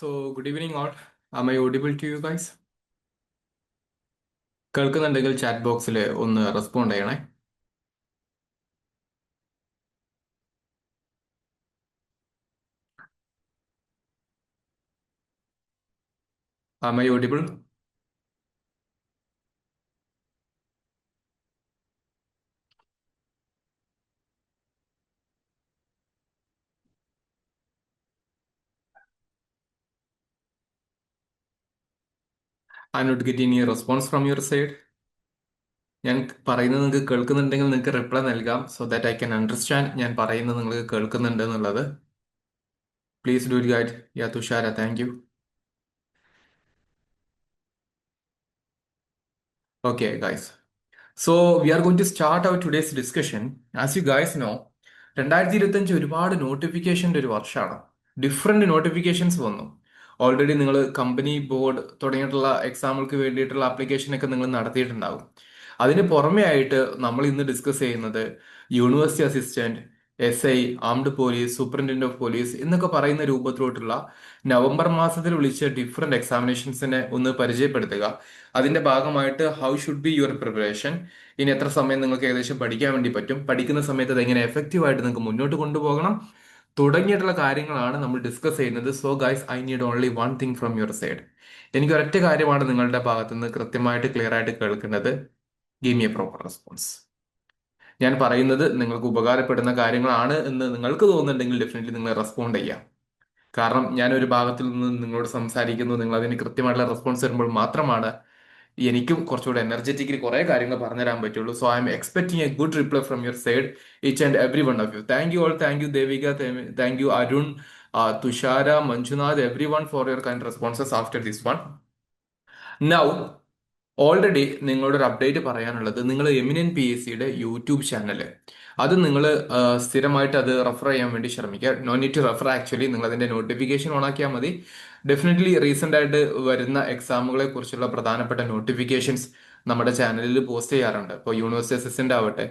Good evening, all. Am I audible to you guys? കേൾക്കുന്നുണ്ടെങ്കിൽ chat ബോക്സിൽ ഒന്ന് respond ചെയ്യണേ. Am I audible? I'm not getting any response from your side. ഞാൻ പറയുന്നത് നിങ്ങൾക്ക് കേൾക്കുന്നുണ്ടെങ്കിൽ നിങ്ങൾക്ക് റിപ്ലൈ നൽകാം so that I can understand ഞാൻ പറയുന്നത് നിങ്ങൾക്ക് കേൾക്കുന്നുണ്ട് എന്നുള്ളത്. Please do it guide. Yeah Thushara, thank you. Okay guys. So we are going to start our today's discussion. As you guys know, 2025 ഒരുപാട് നോട്ടിഫിക്കേഷൻ്റെ ഒരു വർഷമാണ്. ഡിഫറെന്റ് നോട്ടിഫിക്കേഷൻസ് വന്നു. ഓൾറെഡി നിങ്ങൾ കമ്പനി ബോർഡ് തുടങ്ങിയിട്ടുള്ള എക്സാമുകൾക്ക് വേണ്ടിയിട്ടുള്ള ആപ്ലിക്കേഷൻ ഒക്കെ നിങ്ങൾ നടത്തിയിട്ടുണ്ടാകും. അതിന് പുറമെ ആയിട്ട് നമ്മൾ ഇന്ന് ഡിസ്കസ് ചെയ്യുന്നത് university assistant, SI, armed police, superintendent of police എന്നൊക്കെ പറയുന്ന രൂപത്തിലോട്ടുള്ള നവംബർ മാസത്തിൽ വിളിച്ച ഡിഫറെന്റ് എക്സാമിനേഷൻസിനെ ഒന്ന് പരിചയപ്പെടുത്തുക. അതിന്റെ ഭാഗമായിട്ട് how should be your preparation, ഇനി എത്ര സമയം നിങ്ങൾക്ക് ഏകദേശം പഠിക്കാൻ വേണ്ടി പറ്റും, പഠിക്കുന്ന സമയത്ത് അത് എങ്ങനെ എഫക്റ്റീവ് ആയിട്ട് നിങ്ങൾക്ക് മുന്നോട്ട് കൊണ്ടുപോകണം തുടങ്ങിയിട്ടുള്ള കാര്യങ്ങളാണ് നമ്മൾ ഡിസ്കസ് ചെയ്യുന്നത്. So guys, I need only one thing from your side. എനിക്ക് ഒരൊറ്റ കാര്യമാണ് നിങ്ങളുടെ ഭാഗത്ത് നിന്ന് കൃത്യമായിട്ട് ക്ലിയർ ആയിട്ട് കേൾക്കുന്നത്. Give me a proper response. ഞാൻ പറയുന്നത് നിങ്ങൾക്ക് ഉപകാരപ്പെടുന്ന കാര്യങ്ങളാണ് എന്ന് നിങ്ങൾക്ക് തോന്നുന്നുണ്ടെങ്കിൽ ഡെഫിനറ്റ്ലി നിങ്ങൾ റെസ്പോണ്ട് ചെയ്യാം. കാരണം ഞാൻ ഒരു ഭാഗത്തിൽ നിന്ന് നിങ്ങളോട് സംസാരിക്കുന്നു, നിങ്ങൾ അതിന് കൃത്യമായിട്ടുള്ള റെസ്പോൺസ് തരുമ്പോൾ മാത്രമാണ് എനിക്കും കുറച്ചുകൂടെ എനർജറ്റിക്കലി കുറെ കാര്യങ്ങൾ പറഞ്ഞുതരാൻ പറ്റുള്ളൂ. So I'm expecting a good reply from your side, each and every one of you. Thank you all. Thank you Devika, thank you Arun, Tushara, Manjunath, every one for your kind responses after this one. Now already നിങ്ങളോട് ഒരു update പറയാനുള്ളത്, നിങ്ങൾ എമിനൻ PSCയുടെ YouTube channel അത് നിങ്ങൾ സ്ഥിരമായിട്ട് അത് refer ചെയ്യാൻ വേണ്ടി ശ്രമിക്കുക. No need to refer, actually നിങ്ങൾ അതിന്റെ നോട്ടിഫിക്കേഷൻ ഓൺ ആക്കിയാൽ മതി. ഡെഫിനറ്റ്ലി റീസെന്റ് ആയിട്ട് വരുന്ന എക്സാമുകളെ കുറിച്ചുള്ള പ്രധാനപ്പെട്ട നോട്ടിഫിക്കേഷൻസ് നമ്മുടെ ചാനലിൽ പോസ്റ്റ് ചെയ്യാറുണ്ട്. ഇപ്പോൾ യൂണിവേഴ്സിറ്റി അസിസ്റ്റന്റ് ആവട്ടെ,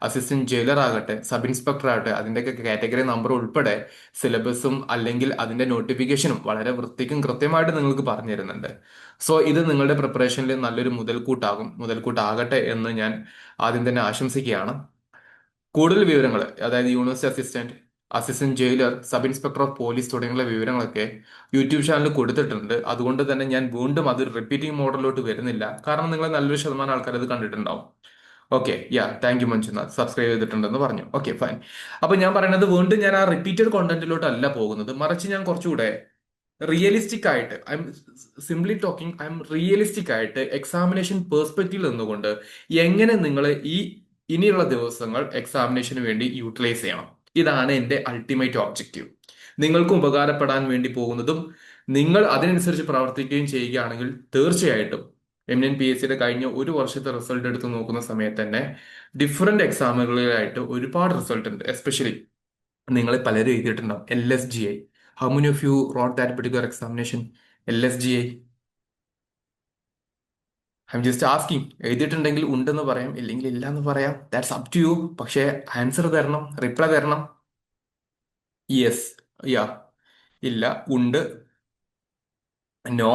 അസിസ്റ്റന്റ് ജയിലർ ആകട്ടെ, സബ് ഇൻസ്പെക്ടർ ആകട്ടെ, അതിൻ്റെയൊക്കെ കാറ്റഗറി നമ്പർ ഉൾപ്പെടെ സിലബസും അല്ലെങ്കിൽ അതിന്റെ നോട്ടിഫിക്കേഷനും വളരെ വൃത്തിക്കും കൃത്യമായിട്ട് നിങ്ങൾക്ക് പറഞ്ഞു തരുന്നുണ്ട്. സോ ഇത് നിങ്ങളുടെ പ്രിപ്പറേഷനിൽ നല്ലൊരു മുതൽക്കൂട്ടാകട്ടെ എന്ന് ഞാൻ ആദ്യം തന്നെ ആശംസിക്കുകയാണ്. കൂടുതൽ വിവരങ്ങൾ, അതായത് university assistant, assistant jailer, sub inspector of police തുടങ്ങിയുള്ള വിവരങ്ങളൊക്കെ യൂട്യൂബ് ചാനലിൽ കൊടുത്തിട്ടുണ്ട്. അതുകൊണ്ട് തന്നെ ഞാൻ വീണ്ടും അത് റിപ്പീറ്റിംഗ് മോഡലിലോട്ട് വരുന്നില്ല, കാരണം നിങ്ങൾ നല്ലൊരു ശതമാനം ആൾക്കാർ അത് കണ്ടിട്ടുണ്ടാവും. ഓക്കെ, യാ, താങ്ക് യു മഞ്ജുനാഥ്, സബ്സ്ക്രൈബ് ചെയ്തിട്ടുണ്ടെന്ന് പറഞ്ഞു. Okay, fine. അപ്പൊ ഞാൻ പറയുന്നത്, വീണ്ടും ഞാൻ ആ റിപ്പീറ്റഡ് കോണ്ടന്റിലോട്ടല്ല പോകുന്നത്, മറിച്ച് ഞാൻ കുറച്ചുകൂടെ റിയലിസ്റ്റിക് ആയിട്ട്, I M simply talking, I M realistic ആയിട്ട് എക്സാമിനേഷൻ പേഴ്സ്പെക്റ്റീവ് നിന്നുകൊണ്ട് എങ്ങനെ നിങ്ങൾ ഈ ഇനിയുള്ള ദിവസങ്ങൾ എക്സാമിനേഷന് വേണ്ടി യൂട്ടിലൈസ് ചെയ്യണം, ഇതാണ് എൻ്റെ അൾട്ടിമേറ്റ് ഒബ്ജക്റ്റീവ്. നിങ്ങൾക്ക് ഉപകാരപ്പെടാൻ വേണ്ടി പോകുന്നതും നിങ്ങൾ അതിനനുസരിച്ച് പ്രവർത്തിക്കുകയും ചെയ്യുകയാണെങ്കിൽ തീർച്ചയായിട്ടും എമിനൻ PSCയുടെ കഴിഞ്ഞ ഒരു വർഷത്തെ റിസൾട്ട് എടുത്ത് നോക്കുന്ന സമയത്ത് തന്നെ ഡിഫറെന്റ് എക്സാമുകളിലായിട്ട് ഒരുപാട് റിസൾട്ട് ഉണ്ട്. എസ്പെഷ്യലി നിങ്ങൾ പലരും എഴുതിയിട്ടുണ്ടാവും LSGI. How many of you wrote that particular examination, LSGI? I'm just asking. എഴുതിയിട്ടുണ്ടെങ്കിൽ ഉണ്ടെന്ന് പറയാം, ഇല്ലെങ്കിൽ ഇല്ല എന്ന് പറയാം. That's up to you. പക്ഷേ ആൻസർ തരണം, റിപ്ലൈ തരണം. യെസ്, യാ, ഇല്ല, ഉണ്ട്, നോ,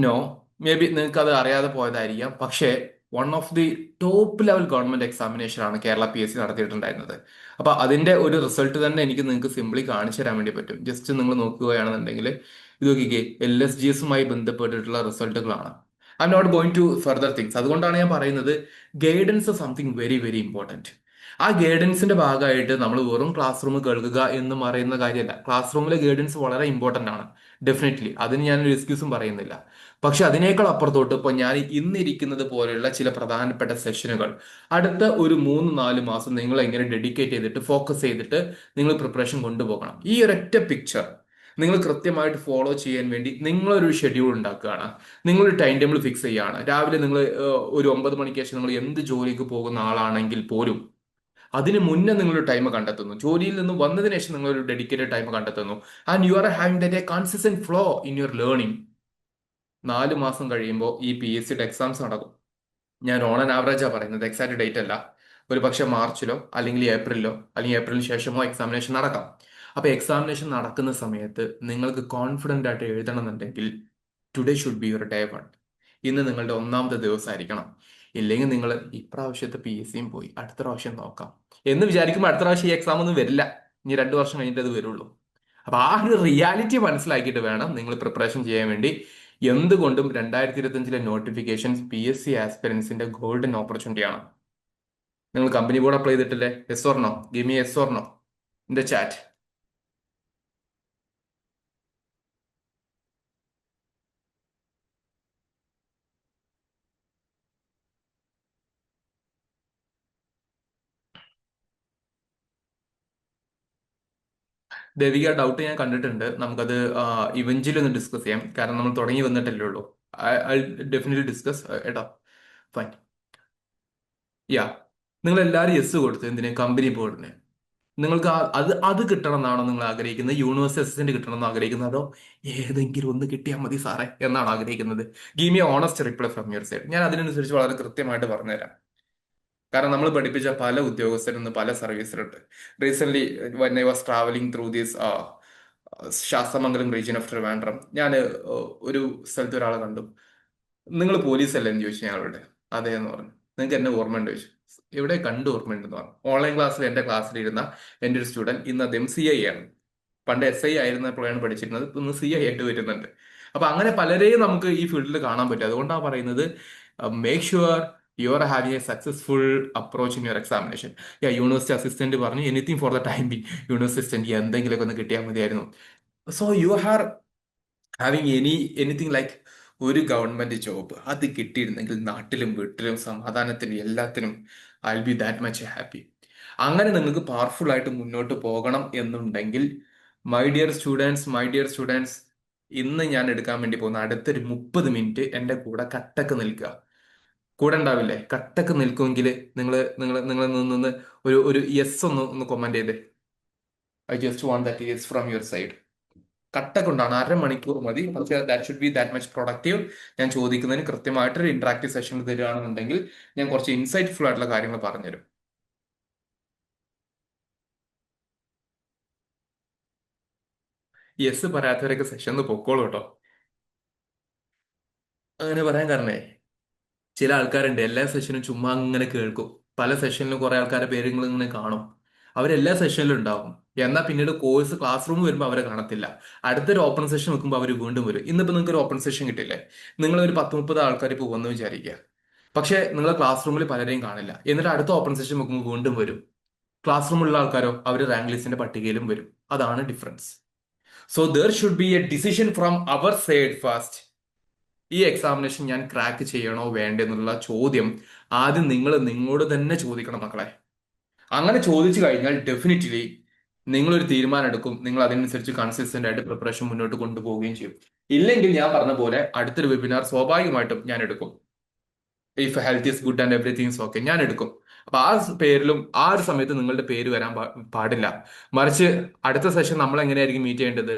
നോ. മേ ബി നിങ്ങൾക്ക് അത് അറിയാതെ പോയതായിരിക്കാം. പക്ഷേ one of the top level government examination ആണ് കേരള PSC നടത്തിയിട്ടുണ്ടായിരുന്നത്. അപ്പൊ അതിന്റെ ഒരു റിസൾട്ട് തന്നെ എനിക്ക് നിങ്ങൾക്ക് സിംപ്ലി കാണിച്ചു തരാൻ വേണ്ടി പറ്റും. ജസ്റ്റ് നിങ്ങൾ നോക്കുകയാണെന്നുണ്ടെങ്കിൽ ഇത് നോക്കിക്കേ, LSGSുമായി ബന്ധപ്പെട്ടിട്ടുള്ള റിസൾട്ടുകളാണ്. I'm not going to further things. അതുകൊണ്ടാണ് ഞാൻ പറയുന്നത്, guidance something very very important. ആ ഗൈഡൻസിന്റെ ഭാഗമായിട്ട് നമ്മൾ വെറും ക്ലാസ് റൂം കേൾക്കുക എന്ന് പറയുന്ന കാര്യമല്ല. ക്ലാസ് റൂമിലെ ഗൈഡൻസ് വളരെ ഇമ്പോർട്ടന്റ് ആണ്, ഡെഫിനറ്റ്ലി, അതിന് ഞാനൊരു എക്സ്ക്യൂസും പറയുന്നില്ല. പക്ഷെ അതിനേക്കാൾ അപ്പുറത്തോട്ട് ഇപ്പോൾ ഞാൻ ഇന്നിരിക്കുന്നത് പോലെയുള്ള ചില പ്രധാനപ്പെട്ട സെഷനുകൾ അടുത്ത ഒരു 3-4 മാസം നിങ്ങൾ എങ്ങനെ ഡെഡിക്കേറ്റ് ചെയ്തിട്ട് ഫോക്കസ് ചെയ്തിട്ട് നിങ്ങൾ പ്രിപ്പറേഷൻ കൊണ്ടുപോകണം. ഈ ഒരൊറ്റ പിക്ചർ നിങ്ങൾ കൃത്യമായിട്ട് ഫോളോ ചെയ്യാൻ വേണ്ടി നിങ്ങളൊരു ഷെഡ്യൂൾ ഉണ്ടാക്കുകയാണ്, നിങ്ങളൊരു ടൈം ടേബിൾ ഫിക്സ് ചെയ്യുകയാണ്. രാവിലെ നിങ്ങൾ ഒരു 9 മണിക്ക് ശേഷം നിങ്ങൾ എന്ത് ജോലിക്ക് പോകുന്ന ആളാണെങ്കിൽ പോലും അതിന് മുന്നേ നിങ്ങളൊരു ടൈം കണ്ടെത്തുന്നു. ജോലിയിൽ നിന്ന് വന്നതിന് ശേഷം നിങ്ങളൊരു ഡെഡിക്കേറ്റഡ് ടൈം കണ്ടെത്തുന്നു. And you are having that A consistent flow in your learning. 4 മാസം കഴിയുമ്പോൾ ഈ PSCയുടെ എക്സാംസ് നടക്കും. ഞാൻ ഓൺ ആൻ ആവറേജാ പറയുന്നത്, എക്സാക്ട് ഡേറ്റ് അല്ല. ഒരു പക്ഷെ മാർച്ചിലോ അല്ലെങ്കിൽ ഏപ്രിലിലോ അല്ലെങ്കിൽ ഏപ്രിലിന് ശേഷമോ എക്സാമിനേഷൻ നടക്കാം. അപ്പൊ എക്സാമിനേഷൻ നടക്കുന്ന സമയത്ത് നിങ്ങൾക്ക് കോൺഫിഡന്റ് ആയിട്ട് എഴുതണമെന്നുണ്ടെങ്കിൽ today should be your day one. ഇന്ന് നിങ്ങളുടെ ഒന്നാമത്തെ ദിവസമായിരിക്കണം. ഇല്ലെങ്കിൽ നിങ്ങൾ ഇപ്രാവശ്യത്തെ PSCയും പോയി, അടുത്ത പ്രാവശ്യം നോക്കാം എന്ന് വിചാരിക്കുമ്പോൾ അടുത്ത പ്രാവശ്യം ഈ എക്സാം ഒന്നും വരില്ല. ഇനി 2 വർഷം കഴിഞ്ഞിട്ട് അത് വരുള്ളൂ. അപ്പൊ ആ ഒരു റിയാലിറ്റി മനസ്സിലാക്കിയിട്ട് വേണം നിങ്ങൾ പ്രിപ്പറേഷൻ ചെയ്യാൻ വേണ്ടി. എന്തുകൊണ്ടും 2025 നോട്ടിഫിക്കേഷൻസ് PSC ആസ്പിരൻസിന്റെ ഗോൾഡൻ ഓപ്പർച്യൂണിറ്റി ആണ്. നിങ്ങൾ കമ്പനി ബോർഡ് അപ്ലൈ ചെയ്തിട്ടില്ലേ? Yes or no? Give me yes or no in the chat. Devika, doubt ഞാൻ കണ്ടിട്ടുണ്ട്. നമുക്കത് ഇവഞ്ചിലി ഒന്ന് ഡിസ്കസ് ചെയ്യാം, കാരണം നമ്മൾ തുടങ്ങി വന്നിട്ടല്ലേ ഉള്ളൂ. ഐ ഡെഫിനറ്റ്ലി ഡിസ്കസ് ഏട്ടാ. ഫൈൻ. യാ, നിങ്ങൾ എല്ലാവരും യെസ് കൊടുത്തു. എന്തിന്? കമ്പനി ബോർഡിന്. നിങ്ങൾക്ക് അത് അത് കിട്ടണം എന്നാണോ നിങ്ങൾ ആഗ്രഹിക്കുന്നത്? യൂണിവേഴ്സിറ്റി അസിസ്റ്റന്റ് കിട്ടണം എന്ന് ആഗ്രഹിക്കുന്നത്, അതോ ഏതെങ്കിലും ഒന്ന് കിട്ടിയാൽ മതി സാറേ എന്നാണ് ആഗ്രഹിക്കുന്നത്? Give me honest reply from your side. ഞാൻ അതിനനുസരിച്ച് വളരെ കൃത്യമായിട്ട് പറഞ്ഞുതരാം. കാരണം നമ്മൾ പഠിപ്പിച്ച പല ഉദ്യോഗസ്ഥരും ഇന്ന് പല സർവീസിലുണ്ട്. Recent when I was travelling through this Sasthamangalam region of Trivandrum, ഞാൻ ഒരു സ്ഥലത്ത് ഒരാളെ കണ്ടു. നിങ്ങൾ പോലീസ് അല്ലേ എന്ന് ചോദിച്ചു ഞങ്ങളുടെ. അതെ എന്ന് പറഞ്ഞു. നിങ്ങൾക്ക് എന്നെ ഓർമ്മയുണ്ട് ചോദിച്ചു. എവിടെ കണ്ടു? ഓർമ്മയുണ്ടെന്ന് പറഞ്ഞു. ഓൺലൈൻ ക്ലാസ്സിൽ എന്റെ ക്ലാസ്സിലിരുന്ന എന്റെ ഒരു സ്റ്റുഡന്റ് ഇന്ന് അദ്ദേഹം CI ആണ്. പണ്ട് SI ആയിരുന്നപ്പോഴാണ് പഠിച്ചിരുന്നത്, ഇന്ന് CI ആയിട്ട് വരുന്നുണ്ട്. അപ്പൊ അങ്ങനെ പലരെയും നമുക്ക് ഈ ഫീൽഡിൽ കാണാൻ പറ്റും. അതുകൊണ്ടാണ് പറയുന്നത്, make sure you are having a successful approach in your examination. University assistant പറഞ്ഞു, anything for the time be. University assistant എന്തെങ്കിലുമൊക്കെ ഒന്ന് കിട്ടിയാൽ മതിയായിരുന്നു. So you are having anything like ഒരു ഗവൺമെന്റ് ജോബ് അത് കിട്ടിയിരുന്നെങ്കിൽ നാട്ടിലും വീട്ടിലും സമാധാനത്തിനും എല്ലാത്തിനും I will be that much happy. അങ്ങനെ നിങ്ങൾക്ക് പവർഫുൾ ആയിട്ട് മുന്നോട്ട് പോകണം എന്നുണ്ടെങ്കിൽ, മൈ ഡിയർ സ്റ്റുഡൻസ്, ഇന്ന് ഞാൻ എടുക്കാൻ വേണ്ടി പോകുന്ന അടുത്തൊരു 30 മിനിറ്റ് എന്റെ കൂടെ കട്ടക്ക് നിൽക്കുക. കൂടെ ഉണ്ടാവില്ലേ? കട്ടക്ക് നിൽക്കുമെങ്കിൽ നിങ്ങൾ നിന്ന് ഒരു ഒരു യെസ് ഒന്ന് കൊമന്റ് ചെയ്തേ. I just want that yes from your side. കട്ടക്കൊണ്ടാണ്, അരമണിക്കൂർ മതി. പക്ഷേ that should be that much productive. ഞാൻ ചോദിക്കുന്നതിന് കൃത്യമായിട്ടൊരു ഇന്ററാക്റ്റീവ് സെഷൻ തരികയാണെന്നുണ്ടെങ്കിൽ ഞാൻ കുറച്ച് ഇൻസൈറ്റ്ഫുൾ ആയിട്ടുള്ള കാര്യങ്ങൾ പറഞ്ഞുതരും. യെസ് പറയാത്തവരൊക്കെ സെഷനിൽ പൊക്കോളൂ കേട്ടോ. അങ്ങനെ പറയാൻ കാരണേ, ചില ആൾക്കാരുണ്ട് എല്ലാ സെഷനും ചുമ്മാ അങ്ങനെ കേൾക്കും. പല സെഷനിലും കുറെ ആൾക്കാരുടെ പേര് നിങ്ങൾ ഇങ്ങനെ കാണും. അവരെല്ലാ സെഷനിലും ഉണ്ടാവും. എന്നാൽ പിന്നീട് കോഴ്സ് ക്ലാസ് റൂം വരുമ്പോൾ അവരെ കാണത്തില്ല. അടുത്തൊരു ഓപ്പൺ സെഷൻ വെക്കുമ്പോൾ അവർ വീണ്ടും വരും. ഇന്നിപ്പോൾ നിങ്ങൾക്ക് ഒരു ഓപ്പൺ സെഷൻ കിട്ടില്ലേ? നിങ്ങൾ ഒരു 10-30 ആൾക്കാർ ഇപ്പോൾ വന്നു വിചാരിക്കുക. പക്ഷേ നിങ്ങൾ ക്ലാസ് റൂമിൽ പലരെയും കാണില്ല. എന്നിട്ട് അടുത്ത ഓപ്പൺ സെഷൻ വെക്കുമ്പോൾ വീണ്ടും വരും. ക്ലാസ് റൂമിലുള്ള ആൾക്കാരോ അവർ റാങ്ക് ലിസ്റ്റിന്റെ പട്ടികയിലും വരും. അതാണ് difference. So there should be a decision from അവർ സൈഡ് ഫസ്റ്റ്. ഈ എക്സാമിനേഷൻ ഞാൻ ക്രാക്ക് ചെയ്യണോ വേണ്ടേ എന്നുള്ള ചോദ്യം ആദ്യം നിങ്ങൾ നിങ്ങളോട് തന്നെ ചോദിക്കണം മക്കളെ. അങ്ങനെ ചോദിച്ചു കഴിഞ്ഞാൽ ഡെഫിനറ്റ്ലി നിങ്ങളൊരു തീരുമാനം എടുക്കും. നിങ്ങൾ അതിനനുസരിച്ച് കൺസിസ്റ്റന്റ് ആയിട്ട് പ്രിപ്പറേഷൻ മുന്നോട്ട് കൊണ്ടുപോവുകയും ചെയ്യും. ഇല്ലെങ്കിൽ ഞാൻ പറഞ്ഞ പോലെ അടുത്തൊരു വെബിനാർ സ്വാഭാവികമായിട്ടും ഞാൻ എടുക്കും. If health is good and everything is okay, ഞാൻ എടുക്കും. അപ്പൊ ആ പേരിലും ആ ഒരു സമയത്ത് നിങ്ങളുടെ പേര് വരാൻ പാടില്ല. മറിച്ച് അടുത്ത സെഷൻ നമ്മൾ എങ്ങനെയായിരിക്കും മീറ്റ് ചെയ്യേണ്ടത്?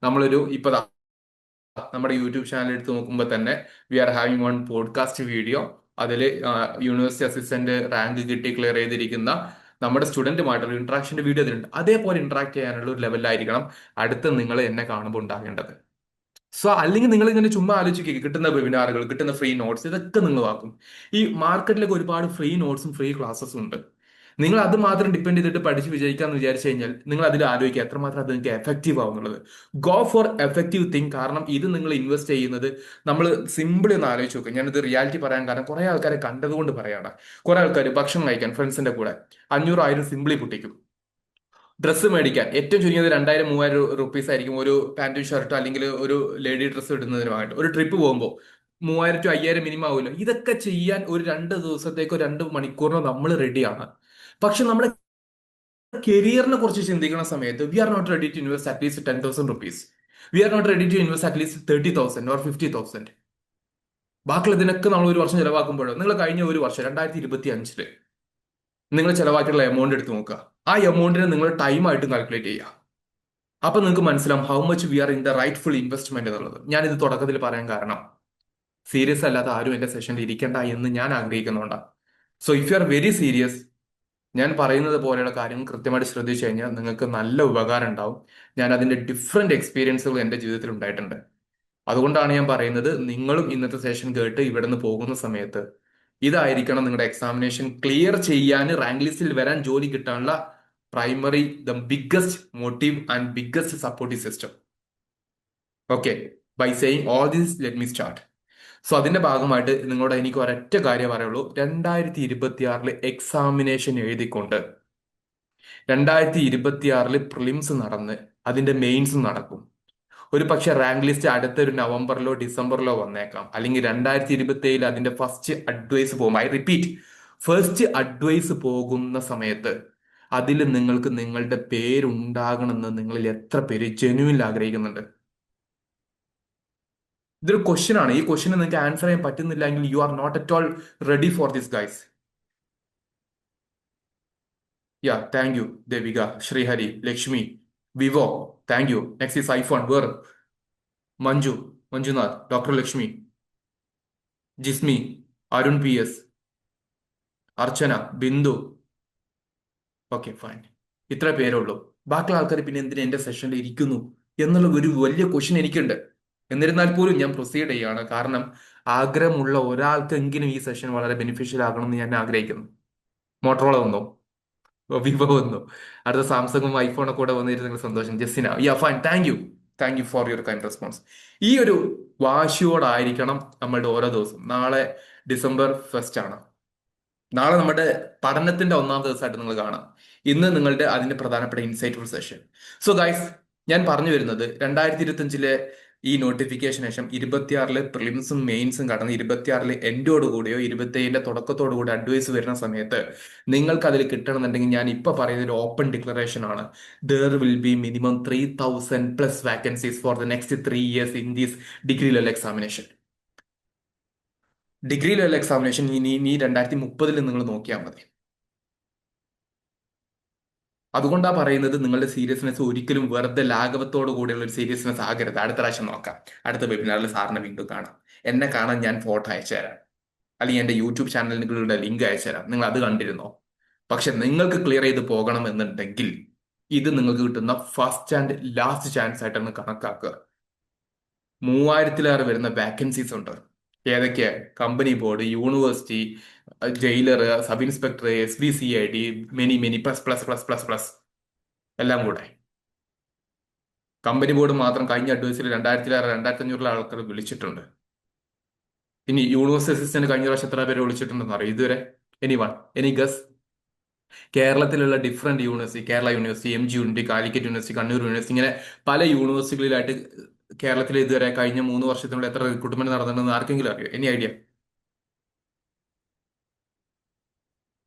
നമ്മളൊരു ഇപ്പൊ നമ്മുടെ യൂട്യൂബ് ചാനൽ എടുത്ത് നോക്കുമ്പോൾ തന്നെ we are having one podcast video. അതിൽ യൂണിവേഴ്സിറ്റി അസിസ്റ്റന്റ് റാങ്ക് കിട്ടി ക്ലിയർ ചെയ്തിരിക്കുന്ന നമ്മുടെ സ്റ്റുഡന്റുമായിട്ടുള്ള ഇന്ററാക്ഷന്റെ വീഡിയോ അതിലുണ്ട്. അതേപോലെ ഇന്ററാക്ട് ചെയ്യാനുള്ള ഒരു ലെവലിലായിരിക്കണം അടുത്ത് നിങ്ങൾ എന്നെ കാണുമ്പോൾ ഉണ്ടാകേണ്ടത്. സോ അല്ലെങ്കിൽ നിങ്ങൾ ഇങ്ങനെ ചുമ്മാ ആലോചിക്കുക, കിട്ടുന്ന വെബിനാറുകൾ, കിട്ടുന്ന ഫ്രീ നോട്ട്സ്, ഇതൊക്കെ നിങ്ങൾ ആക്കും. ഈ മാർക്കറ്റിലൊക്കെ ഒരുപാട് ഫ്രീ നോട്ട്സും ഫ്രീ ക്ലാസ്സസും ഉണ്ട്. നിങ്ങൾ അത് മാത്രം ഡിപ്പെൻഡ് ചെയ്തിട്ട് പഠിച്ച് വിജയിക്കാന്ന് വിചാരിച്ചു കഴിഞ്ഞാൽ നിങ്ങൾ അതിൽ ആലോചിക്കുക എത്രമാത്രം അത് നിങ്ങൾക്ക് എഫക്റ്റീവ് ആവുന്നുള്ളത്. Go for effective thing. കാരണം ഇത് നിങ്ങൾ ഇൻവെസ്റ്റ് ചെയ്യുന്നത്, നമ്മൾ സിമ്പിളി ഒന്ന് ആലോചിച്ച് നോക്കുക. ഞാനിത് റിയാലിറ്റി പറയാൻ കാരണം കുറെ ആൾക്കാരെ കണ്ടതുകൊണ്ട് പറയാണ്. കുറെ ആൾക്കാർ ഭക്ഷണം കഴിക്കാൻ ഫ്രണ്ട്സിന്റെ കൂടെ 500-1000 സിമ്പിളി പൊട്ടിക്കും. ഡ്രസ്സ് മേടിക്കാൻ ഏറ്റവും ചുരുങ്ങിയത് 2000-3000 ആയിരിക്കും ഒരു പാന്റും ഷർട്ടോ അല്ലെങ്കിൽ ഒരു ലേഡി ഡ്രസ്സ് ഇടുന്നതിനുമായിട്ട്. ഒരു ട്രിപ്പ് പോകുമ്പോൾ 3000-5000 മിനിമം ആവുമല്ലോ. ഇതൊക്കെ ചെയ്യാൻ ഒരു 2 ദിവസത്തേക്കോ 2 മണിക്കൂറിനോ നമ്മൾ റെഡിയാണ്. പക്ഷെ നമ്മുടെ കരിയറിനെ കുറിച്ച് ചിന്തിക്കുന്ന സമയത്ത് we are not ready to invest at least 10,000 rupees. We are not ready to invest at least 30,000 or 50,000. ബാക്കിയുള്ള ഇതിനൊക്കെ നമ്മൾ ഒരു വർഷം ചെലവാക്കുമ്പോഴോ, നിങ്ങൾ കഴിഞ്ഞ ഒരു വർഷം 2025 നിങ്ങൾ ചെലവാക്കിയുള്ള എമൗണ്ട് എടുത്ത് നോക്കുക. ആ എമൗണ്ടിനെ നിങ്ങൾ ടൈമായിട്ട് കാൽക്കുലേറ്റ് ചെയ്യുക. അപ്പൊ നിങ്ങൾക്ക് മനസ്സിലാവും how much V are in the rightful investment എന്നുള്ളത്. ഞാൻ ഇത് തുടക്കത്തിൽ പറയാൻ കാരണം, സീരിയസ് അല്ലാത്ത ആരും എന്റെ സെഷനിൽ ഇരിക്കേണ്ട എന്ന് ഞാൻ ആഗ്രഹിക്കുന്നുണ്ടാണ്. So if you are very serious, ഞാൻ പറയുന്നത് പോലെയുള്ള കാര്യങ്ങൾ കൃത്യമായിട്ട് ശ്രദ്ധിച്ചു കഴിഞ്ഞാൽ നിങ്ങൾക്ക് നല്ല ഉപകാരം ഉണ്ടാവും. ഞാൻ അതിന്റെ ഡിഫറെന്റ് എക്സ്പീരിയൻസുകൾ എൻ്റെ ജീവിതത്തിൽ ഉണ്ടായിട്ടുണ്ട്. അതുകൊണ്ടാണ് ഞാൻ പറയുന്നത്, നിങ്ങളും ഇന്നത്തെ സെഷൻ കേട്ട് ഇവിടെ നിന്ന് പോകുന്ന സമയത്ത് ഇതായിരിക്കണം നിങ്ങളുടെ എക്സാമിനേഷൻ ക്ലിയർ ചെയ്യാൻ, റാങ്ക് ലിസ്റ്റിൽ വരാൻ, ജോലി കിട്ടാനുള്ള primary, the biggest motive and biggest supportive system. Okay, by saying all this let me start. So അതിന്റെ ഭാഗമായിട്ട് നിങ്ങളോട് എനിക്ക് ഒരൊറ്റ കാര്യം പറയുള്ളൂ. 2026 എക്സാമിനേഷൻ എഴുതിക്കൊണ്ട് 2026 പ്രിലിംസ് നടന്ന് അതിന്റെ മെയിൻസ് നടക്കും. ഒരു പക്ഷെ റാങ്ക് ലിസ്റ്റ് അടുത്തൊരു നവംബറിലോ ഡിസംബറിലോ വന്നേക്കാം, അല്ലെങ്കിൽ 2027 അതിന്റെ ഫസ്റ്റ് അഡ്വൈസ് പോകും. ഐ റിപ്പീറ്റ്, ഫസ്റ്റ് അഡ്വൈസ് പോകുന്ന സമയത്ത് അതിൽ നിങ്ങൾക്ക് നിങ്ങളുടെ പേരുണ്ടാകണമെന്ന് നിങ്ങളിൽ എത്ര പേര് ജെന്യുവിൽ ആഗ്രഹിക്കുന്നുണ്ട്? ഇതൊരു ക്വസ്റ്റ്യൻ ആണ്. ഈ ക്വസ്റ്റ്യന് നിങ്ങൾക്ക് ആൻസർ ചെയ്യാൻ പറ്റുന്നില്ല എങ്കിൽ you are not at all ready for this guys. Yeah, thank you Devika, Srihari, Lakshmi, Vivo, thank you. Next is iPhone where, Manju, Manjunath, doctor Lakshmi, Jismi, Arun P S, Archana, Bindu. Okay fine, ഇത്ര പേരേ ഉള്ളൂ. ബാക്കിയുള്ള ആൾക്കാർ പിന്നെ എന്തിനാ എന്റെ സെഷനിൽ ഇരിക്കുന്നു എന്നുള്ള ഒരു വലിയ ക്വസ്റ്റ്യൻ എനിക്കുണ്ട്. എന്നിരുന്നാൽ പോലും ഞാൻ പ്രൊസീഡ് ചെയ്യാണ്, കാരണം ആഗ്രഹമുള്ള ഒരാൾക്കെങ്കിലും ഈ സെഷൻ വളരെ ബെനിഫിഷ്യൽ ആകണമെന്ന് ഞാൻ ആഗ്രഹിക്കുന്നു. മോട്ടറോള വന്നോ, വിവോ വന്നോ, അടുത്ത സാംസങ്ങും ഐഫോണൊക്കെ കൂടെ വന്നിരുന്നെങ്കിൽ സന്തോഷം. Jessina, ya fine, thank you for your kind response. ഈ ഒരു വാശിയോടായിരിക്കണം നമ്മളുടെ ഓരോ ദിവസവും. നാളെ ഡിസംബർ ഫസ്റ്റ് ആണ്. നാളെ നമ്മുടെ പഠനത്തിന്റെ ഒന്നാം ദിവസമായിട്ട് നിങ്ങൾ കാണാം. ഇന്ന് നിങ്ങളുടെ അതിന്റെ പ്രധാനപ്പെട്ട ഇൻസൈറ്റ്ഫുൾ സെഷൻ. സോ ഗൈസ്, ഞാൻ പറഞ്ഞു വരുന്നത് 2025 ഈ നോട്ടിഫിക്കേഷൻ ശേഷം 26 പ്രിലിംസും മെയിൻസും കടന്ന് 26 എൻഡോട് കൂടിയോ 27 തുടക്കത്തോടു കൂടി അഡ്വൈസ് വരുന്ന സമയത്ത് നിങ്ങൾക്ക് അതിൽ കിട്ടണമെന്നുണ്ടെങ്കിൽ ഞാൻ ഇപ്പൊ പറയുന്ന ഒരു ഓപ്പൺ ഡിക്ലറേഷൻ ആണ്. There will be minimum 3000+ vacancies for the next 3 years in these degree level examination. Degree level examination ഇനി 2030 നിങ്ങൾ നോക്കിയാൽ മതി. അതുകൊണ്ടാണ് പറയുന്നത്, നിങ്ങളുടെ സീരിയസ്നെസ് ഒരിക്കലും വെറുതെ ലാഘവത്തോടു കൂടിയുള്ള ഒരു സീരിയസ്നെസ് ആകരുത്. അടുത്ത പ്രാവശ്യം നോക്കാം, അടുത്ത വെബിനാറിൽ സാറിനെ വീണ്ടും കാണാം. എന്നെ കാണാൻ ഞാൻ ഫോട്ടോ അയച്ചു തരാം, അല്ലെങ്കിൽ എൻ്റെ യൂട്യൂബ് ചാനലിനുള്ള ലിങ്ക് അയച്ചു തരാം, നിങ്ങൾ അത് കണ്ടിരുന്നോ. പക്ഷെ നിങ്ങൾക്ക് ക്ലിയർ ചെയ്ത് പോകണം എന്നുണ്ടെങ്കിൽ ഇത് നിങ്ങൾക്ക് കിട്ടുന്ന ഫസ്റ്റ് ആൻഡ് ലാസ്റ്റ് ചാൻസ് ആയിട്ടാണ് കണക്കാക്കുക. 3000-ലേറെ വരുന്ന വാക്കൻസീസ് ഉണ്ട്. ഏതൊക്കെയാ? Company board, university, jailer, sub inspector, SBCID, many many plus plus plus plus plus എല്ലാം കൂടെ. കമ്പനി ബോർഡ് മാത്രം കഴിഞ്ഞ അഡ്വൈസിൽ 2500 ആൾക്കാർ വിളിച്ചിട്ടുണ്ട്. ഇനി യൂണിവേഴ്സിറ്റി അസിസ്റ്റന്റ് കഴിഞ്ഞ പ്രാവശ്യം എത്ര പേര് വിളിച്ചിട്ടുണ്ടെന്ന് അറിയാം ഇതുവരെ? Any guess? കേരളത്തിലുള്ള different university, Kerala university, MG university, Calicut university, Kannur university, ഇങ്ങനെ പല യൂണിവേഴ്സിറ്റികളിലായിട്ട് കേരളത്തിൽ ഇതുവരെ കഴിഞ്ഞ 3 വർഷത്തിനുള്ളിൽ എത്ര റിക്രൂട്ട്മെന്റ് നടന്നിട്ടുണ്ടെന്ന് ആർക്കെങ്കിലും അറിയോ? Any idea?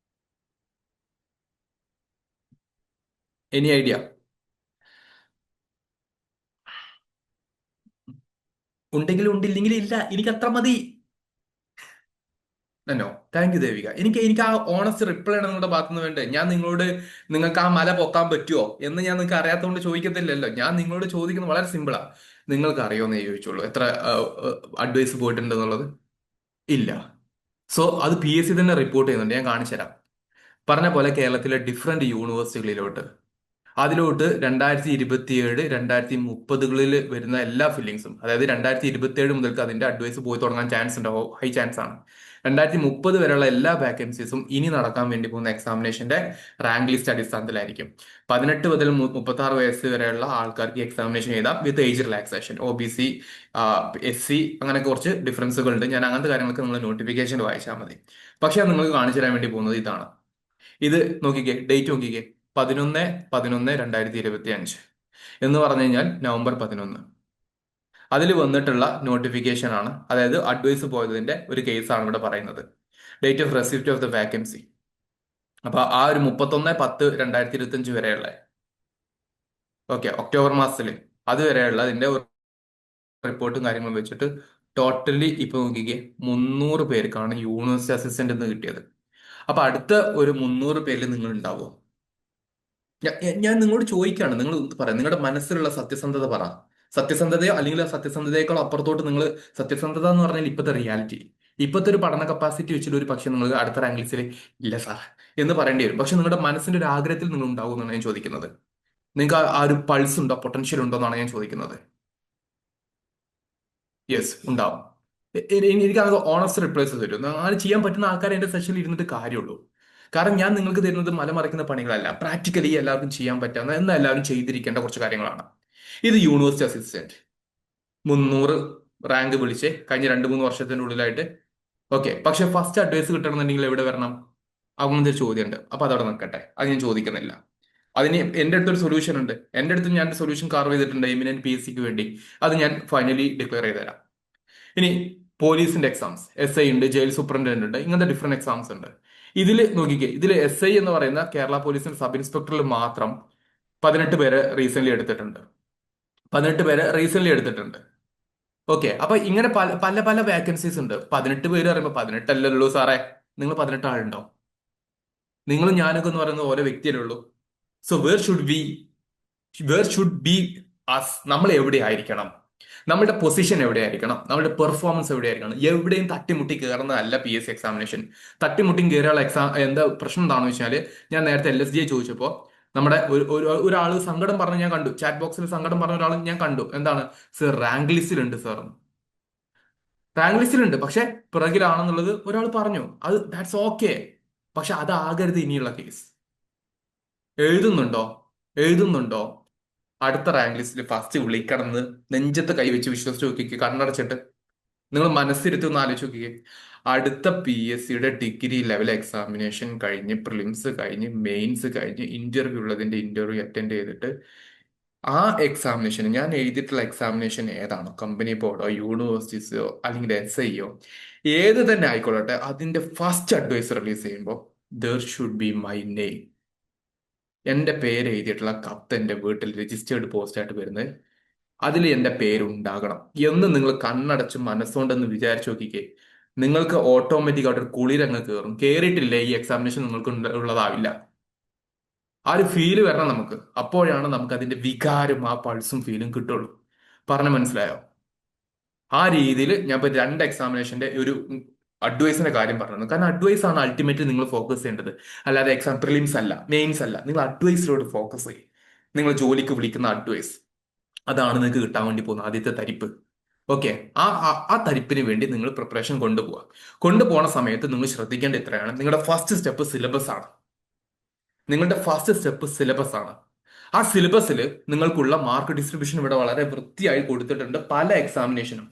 Any idea? ഉണ്ടെങ്കിലും ഉണ്ടില്ലെങ്കിലും ഇല്ല, എനിക്ക് അത്ര മതി. No, thank you Devika. എനിക്ക് എനിക്ക് ആ ഓണസ്റ്റ് റിപ്ലൈ ആണ് നിങ്ങളുടെ ഭാഗത്തുനിന്ന് വേണ്ടത്. ഞാൻ നിങ്ങളോട് നിങ്ങൾക്ക് ആ മല പൊക്കാൻ പറ്റുമോ എന്ന് ഞാൻ നിങ്ങൾക്ക് അറിയാത്തതുകൊണ്ട് ചോദിക്കത്തില്ലല്ലോ. ഞാൻ നിങ്ങളോട് ചോദിക്കുന്നത് വളരെ സിമ്പിളാ. നിങ്ങൾക്ക് അറിയോന്നേ ചോദിച്ചോളൂ, എത്ര അഡ്വൈസ് പോയിട്ടുണ്ട് എന്നുള്ളത്. ഇല്ല. സോ അത് PSC തന്നെ റിപ്പോർട്ട് ചെയ്യുന്നുണ്ട്, ഞാൻ കാണിച്ചു തരാം. പറഞ്ഞ പോലെ കേരളത്തിലെ ഡിഫറെന്റ് യൂണിവേഴ്സിറ്റികളിലോട്ട്, അതിലോട്ട് 2027 2030 വരുന്ന എല്ലാ ഫില്ലിങ്സും, അതായത് 2027 മുതൽക്ക് അതിന്റെ അഡ്വൈസ് പോയി തുടങ്ങാൻ ചാൻസ് ഉണ്ടാവും, ഹൈ ചാൻസ് ആണ്. 2030 വരെയുള്ള എല്ലാ വാക്കൻസീസും ഇനി നടക്കാൻ വേണ്ടി പോകുന്ന എക്സാമിനേഷന്റെ റാങ്ക് ലിസ്റ്റ് അടിസ്ഥാനത്തിലായിരിക്കും. 18 മുതൽ 36 വയസ്സ് വരെയുള്ള ആൾക്കാർക്ക് എക്സാമിനേഷൻ എഴുതാം വിത്ത് ഏജ് റിലാക്സേഷൻ. OBC, SC, അങ്ങനെ കുറച്ച് ഡിഫറൻസുകൾ ഉണ്ട്. ഞാൻ അങ്ങനത്തെ കാര്യങ്ങൾക്ക് നിങ്ങൾ നോട്ടിഫിക്കേഷൻ വായിച്ചാൽ മതി. പക്ഷെ അത് നിങ്ങൾക്ക് കാണിച്ചു തരാൻ വേണ്ടി പോകുന്നത് ഇതാണ്. ഇത് നോക്കിക്കേ, ഡേറ്റ് നോക്കിക്കേ, 11/11/2025 എന്ന് പറഞ്ഞു കഴിഞ്ഞാൽ നവംബർ 11. അതിൽ വന്നിട്ടുള്ള നോട്ടിഫിക്കേഷൻ ആണ്, അതായത് അഡ്വൈസ് പോയതിന്റെ ഒരു കേസാണ് ഇവിടെ പറയുന്നത്. Date of receipt of the vacancy. അപ്പൊ ആ ഒരു 31/10/2025 വരെയുള്ള, ഓക്കെ, ഒക്ടോബർ മാസത്തിൽ അതുവരെയുള്ള അതിന്റെ റിപ്പോർട്ടും കാര്യങ്ങളും വെച്ചിട്ട് ടോട്ടലി ഇപ്പൊ നോക്കിക്കേ 300 പേർക്കാണ് യൂണിവേഴ്സിറ്റി അസിസ്റ്റന്റ് എന്ന് കിട്ടിയത്. അപ്പൊ അടുത്ത ഒരു 300 പേരിൽ നിങ്ങൾ ഉണ്ടാവുമോ? ഞാൻ നിങ്ങളോട് ചോദിക്കുകയാണ്, നിങ്ങൾ പറയാം, നിങ്ങളുടെ മനസ്സിലുള്ള സത്യസന്ധത പറ. സത്യസന്ധതയോ അല്ലെങ്കിൽ ആ സത്യസന്ധതയേക്കാൾ അപ്പുറത്തോട്ട് നിങ്ങൾ, സത്യസന്ധത എന്ന് പറഞ്ഞാൽ ഇപ്പോഴത്തെ റിയാലിറ്റി, ഇപ്പോഴത്തെ ഒരു പഠന കപ്പാസിറ്റി വെച്ചിട്ട് ഒരു പക്ഷെ നിങ്ങൾ അടുത്ത റാങ്ക് ലിസ്റ്റിൽ ഇല്ല സാർ, എന്ന് പറയേണ്ടി വരും. പക്ഷെ നിങ്ങളുടെ മനസ്സിന്റെ ഒരു ആഗ്രഹത്തിൽ നിങ്ങൾ ഉണ്ടാവും എന്നാണ് ഞാൻ ചോദിക്കുന്നത്. നിങ്ങൾക്ക് ആ ഒരു പൾസ് ഉണ്ടോ, പൊട്ടൻഷ്യൽ ഉണ്ടോ എന്നാണ് ഞാൻ ചോദിക്കുന്നത്. യെസ്, ഉണ്ടാവും. എനിക്ക് അത് ഓണസ്റ്റ് റിപ്ലൈസ് തരും. അങ്ങനെ ചെയ്യാൻ പറ്റുന്ന ആൾക്കാരെ എന്റെ സെഷനിൽ ഇരുന്നിട്ട് കാര്യമുള്ളൂ. കാരണം ഞാൻ നിങ്ങൾക്ക് തരുന്നത് മലമറിക്കുന്ന പണികളല്ല, പ്രാക്ടിക്കലി എല്ലാവർക്കും ചെയ്യാൻ പറ്റാവുന്ന എന്നാൽ എല്ലാവരും ചെയ്തിരിക്കേണ്ട കുറച്ച് കാര്യങ്ങളാണ്. ഇത് യൂണിവേഴ്സിറ്റി അസിസ്റ്റന്റ് 300 റാങ്ക് വിളിച്ച് കഴിഞ്ഞ 2-3 വർഷത്തിന്റെ ഉള്ളിലായിട്ട്. ഓക്കെ, പക്ഷെ ഫസ്റ്റ് അഡ്വൈസ് കിട്ടണമെന്നുണ്ടെങ്കിൽ എവിടെ വരണം? അങ്ങനത്തെ ഒരു ചോദ്യമുണ്ട്. അപ്പൊ അതവിടെ നിൽക്കട്ടെ, അത് ഞാൻ ചോദിക്കുന്നില്ല. അതിന് എന്റെ അടുത്തൊരു സൊല്യൂഷൻ ഉണ്ട്. എന്റെ അടുത്ത് ഞാൻ സൊല്യൂഷൻ കാർവ് ചെയ്തിട്ടുണ്ട് എമിനന്റ് PSC ക്ക് വേണ്ടി. അത് ഞാൻ ഫൈനലി ഡിക്ലെയർ ചെയ്ത് തരാം. ഇനി പോലീസിന്റെ എക്സാംസ്, SI ഉണ്ട്, ജയിൽ സൂപ്രണ്ടന്റ് ഉണ്ട്, ഇങ്ങനത്തെ ഡിഫറെന്റ് എക്സാംസ് ഉണ്ട്. ഇതിൽ നോക്കിക്കേ, ഇതിൽ SI എന്ന് പറയുന്ന കേരള പോലീസിന്റെ സബ് ഇൻസ്പെക്ടറിൽ മാത്രം 18 പേരെ റീസെന്റ് എടുത്തിട്ടുണ്ട്. 18 പേരെ റീസെന്റ് എടുത്തിട്ടുണ്ട്. ഓക്കെ, അപ്പൊ ഇങ്ങനെ പല പല പല വേക്കൻസീസ് ഉണ്ട്. 18 പേര് പറയുമ്പോൾ 18 അല്ലല്ലോ സാറേ, നിങ്ങൾ 18 ആളുണ്ടോ? നിങ്ങളും ഞാനൊക്കെ എന്ന് പറയുന്നത് ഓരോ വ്യക്തിയല്ലേ ഉള്ളൂ. So where should be us? നമ്മൾ എവിടെ ആയിരിക്കണം? നമ്മുടെ പൊസിഷൻ എവിടെ ആയിരിക്കണം? നമ്മുടെ പെർഫോമൻസ് എവിടെ ആയിരിക്കണം? എവിടെയും തട്ടിമുട്ടി കയറുന്നതല്ല PSC എക്സാമിനേഷൻ. തട്ടിമുട്ടി കയറിയുള്ള എക്സാം എന്താ പ്രശ്നം എന്താണെന്ന് വെച്ചാൽ, ഞാൻ നേരത്തെ LSD ചോദിച്ചപ്പോൾ നമ്മുടെ ഒരാൾ സങ്കടം പറഞ്ഞ് ഞാൻ കണ്ടു, ചാറ്റ് ബോക്സിൽ സങ്കടം പറഞ്ഞ ഒരാൾ ഞാൻ കണ്ടു. എന്താണ് സർ, റാങ്ക് ലിസ്റ്റിലുണ്ട് സർ, റാങ്ക് ലിസ്റ്റിലുണ്ട്, പക്ഷെ പിറകിലാണെന്നുള്ളത് ഒരാൾ പറഞ്ഞു. അത് ദാറ്റ്സ് ഓക്കെ. പക്ഷെ അതാകരുത് ഇനിയുള്ള കേസ്. എഴുതുന്നുണ്ടോ? എഴുതുന്നുണ്ടോ? അടുത്ത റാങ്ക് ലിസ്റ്റിൽ ഫസ്റ്റ് വിളിക്കണമെന്ന് നെഞ്ചത്ത് കൈവച്ച് വിശ്വസിച്ച് നോക്കിക്ക്, കണ്ണടച്ചിട്ട് നിങ്ങൾ മനസ്സിരുത്തി ആലോചിച്ച് നോക്കിക്കേ. അടുത്ത PSCയുടെ ഡിഗ്രി ലെവൽ എക്സാമിനേഷൻ കഴിഞ്ഞ്, പ്രിലിംസ് കഴിഞ്ഞ്, മെയിൻസ് കഴിഞ്ഞ്, ഇന്റർവ്യൂ ഉള്ളതിന്റെ ഇന്റർവ്യൂ അറ്റൻഡ് ചെയ്തിട്ട് ആ എക്സാമിനേഷൻ, ഞാൻ എഴുതിയിട്ടുള്ള എക്സാമിനേഷൻ ഏതാണോ, കമ്പനി ബോർഡോ യൂണിവേഴ്സിറ്റീസോ അല്ലെങ്കിൽ SIയോ ഏത് തന്നെ ആയിക്കൊള്ളട്ടെ, അതിന്റെ ഫസ്റ്റ് അഡ്വൈസ് റിലീസ് ചെയ്യുമ്പോൾ there should be my name. എന്റെ പേര് എഴുതിയിട്ടുള്ള കത്ത് എന്റെ വീട്ടിൽ രജിസ്റ്റേർഡ് പോസ്റ്റ് ആയിട്ട് വരുന്നത്, അതിൽ എന്റെ പേരുണ്ടാകണം എന്ന് നിങ്ങൾ കണ്ണടച്ച് മനസ്സുകൊണ്ടെന്ന് വിചാരിച്ചു നോക്കിക്കേ. നിങ്ങൾക്ക് ഓട്ടോമാറ്റിക് ആയിട്ട് ഒരു കുളിരങ്ങ് കയറും. കയറിയിട്ടില്ലേ, ഈ എക്സാമിനേഷൻ നിങ്ങൾക്ക് ഉള്ളതാവില്ല. ആ ഒരു ഫീല് വരണം നമുക്ക്. അപ്പോഴാണ് നമുക്ക് അതിന്റെ വികാരം, ആ പൾസും ഫീലും കിട്ടുള്ളൂ. പറഞ്ഞ മനസ്സിലായോ? ആ രീതിയിൽ ഞാൻ ഇപ്പൊ 2 എക്സാമിനേഷന്റെ ഒരു അഡ്വൈസിന്റെ കാര്യം പറഞ്ഞു. കാരണം അഡ്വൈസ് ആണ് അൾട്ടിമേറ്റ്ലി നിങ്ങൾ ഫോക്കസ് ചെയ്യേണ്ടത്. അല്ലാതെ എക്സാം പ്രിലിംസ് അല്ല, മെയിൻസ് അല്ല. നിങ്ങൾ അഡ്വൈസിലോട്ട് ഫോക്കസ് ചെയ്യും. നിങ്ങൾ ജോലിക്ക് വിളിക്കുന്ന അഡ്വൈസ്, അതാണ് നിങ്ങൾക്ക് കിട്ടാൻ വേണ്ടി പോകുന്ന ആദ്യത്തെ തരിപ്പ്. ഓക്കെ, ആ തരിപ്പിന് വേണ്ടി നിങ്ങൾ പ്രിപ്പറേഷൻ കൊണ്ടുപോകുക. കൊണ്ടുപോകുന്ന സമയത്ത് നിങ്ങൾ ശ്രദ്ധിക്കേണ്ട ഇത്രയാണ്: നിങ്ങളുടെ ഫസ്റ്റ് സ്റ്റെപ്പ് സിലബസ് ആണ്. നിങ്ങളുടെ ഫസ്റ്റ് സ്റ്റെപ്പ് സിലബസ് ആണ്. ആ സിലബസിൽ നിങ്ങൾക്കുള്ള മാർക്ക് ഡിസ്ട്രിബ്യൂഷൻ ഇവിടെ വളരെ വൃത്തിയായി കൊടുത്തിട്ടുണ്ട്. പല എക്സാമിനേഷനും,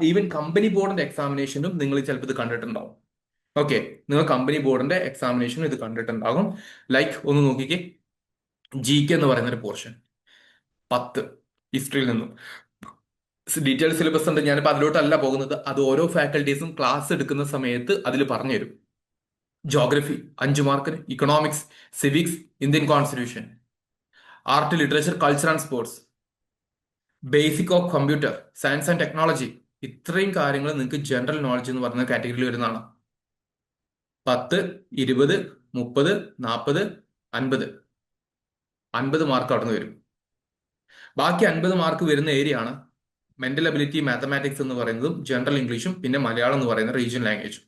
ഈവൻ കമ്പനി ബോർഡിന്റെ എക്സാമിനേഷനും നിങ്ങൾ ചിലപ്പോൾ ഇത് കണ്ടിട്ടുണ്ടാവും. ഓക്കെ, നിങ്ങൾ കമ്പനി ബോർഡിന്റെ എക്സാമിനേഷനും ഇത് കണ്ടിട്ടുണ്ടാകും. ലൈക്ക് ഒന്ന് നോക്കിക്കേ, GK എന്ന് പറയുന്ന ഒരു പോർഷൻ 10 ഹിസ്റ്ററിയിൽ നിന്നും ഡീറ്റെയിൽ സിലബസ് ഉണ്ട്. ഞാനിപ്പോൾ അതിലോട്ടല്ല പോകുന്നത്. അത് ഓരോ ഫാക്കൽറ്റീസും ക്ലാസ് എടുക്കുന്ന സമയത്ത് അതിൽ പറഞ്ഞുതരും. ജോഗ്രഫി 5 മാർക്കിന്, economics, civics, Indian constitution, art, literature, culture and sports, basic of computer science and technology. ഇത്രയും കാര്യങ്ങൾ നിങ്ങൾക്ക് ജനറൽ നോളജ് എന്ന് പറയുന്ന കാറ്റഗറിയിൽ വരുന്നതാണ്. 10, 20, 30, 40, 50, 50 മാർക്ക് അവിടെ നിന്ന് വരും. ബാക്കി 50 മാർക്ക് വരുന്ന ഏരിയ ആണ് മെന്റൽ അബിലിറ്റി, മാത്തമാറ്റിക്സ് എന്ന് പറയുന്നതും ജനറൽ ഇംഗ്ലീഷും പിന്നെ മലയാളം എന്ന് പറയുന്ന റീജിയൻ ലാംഗ്വേജും.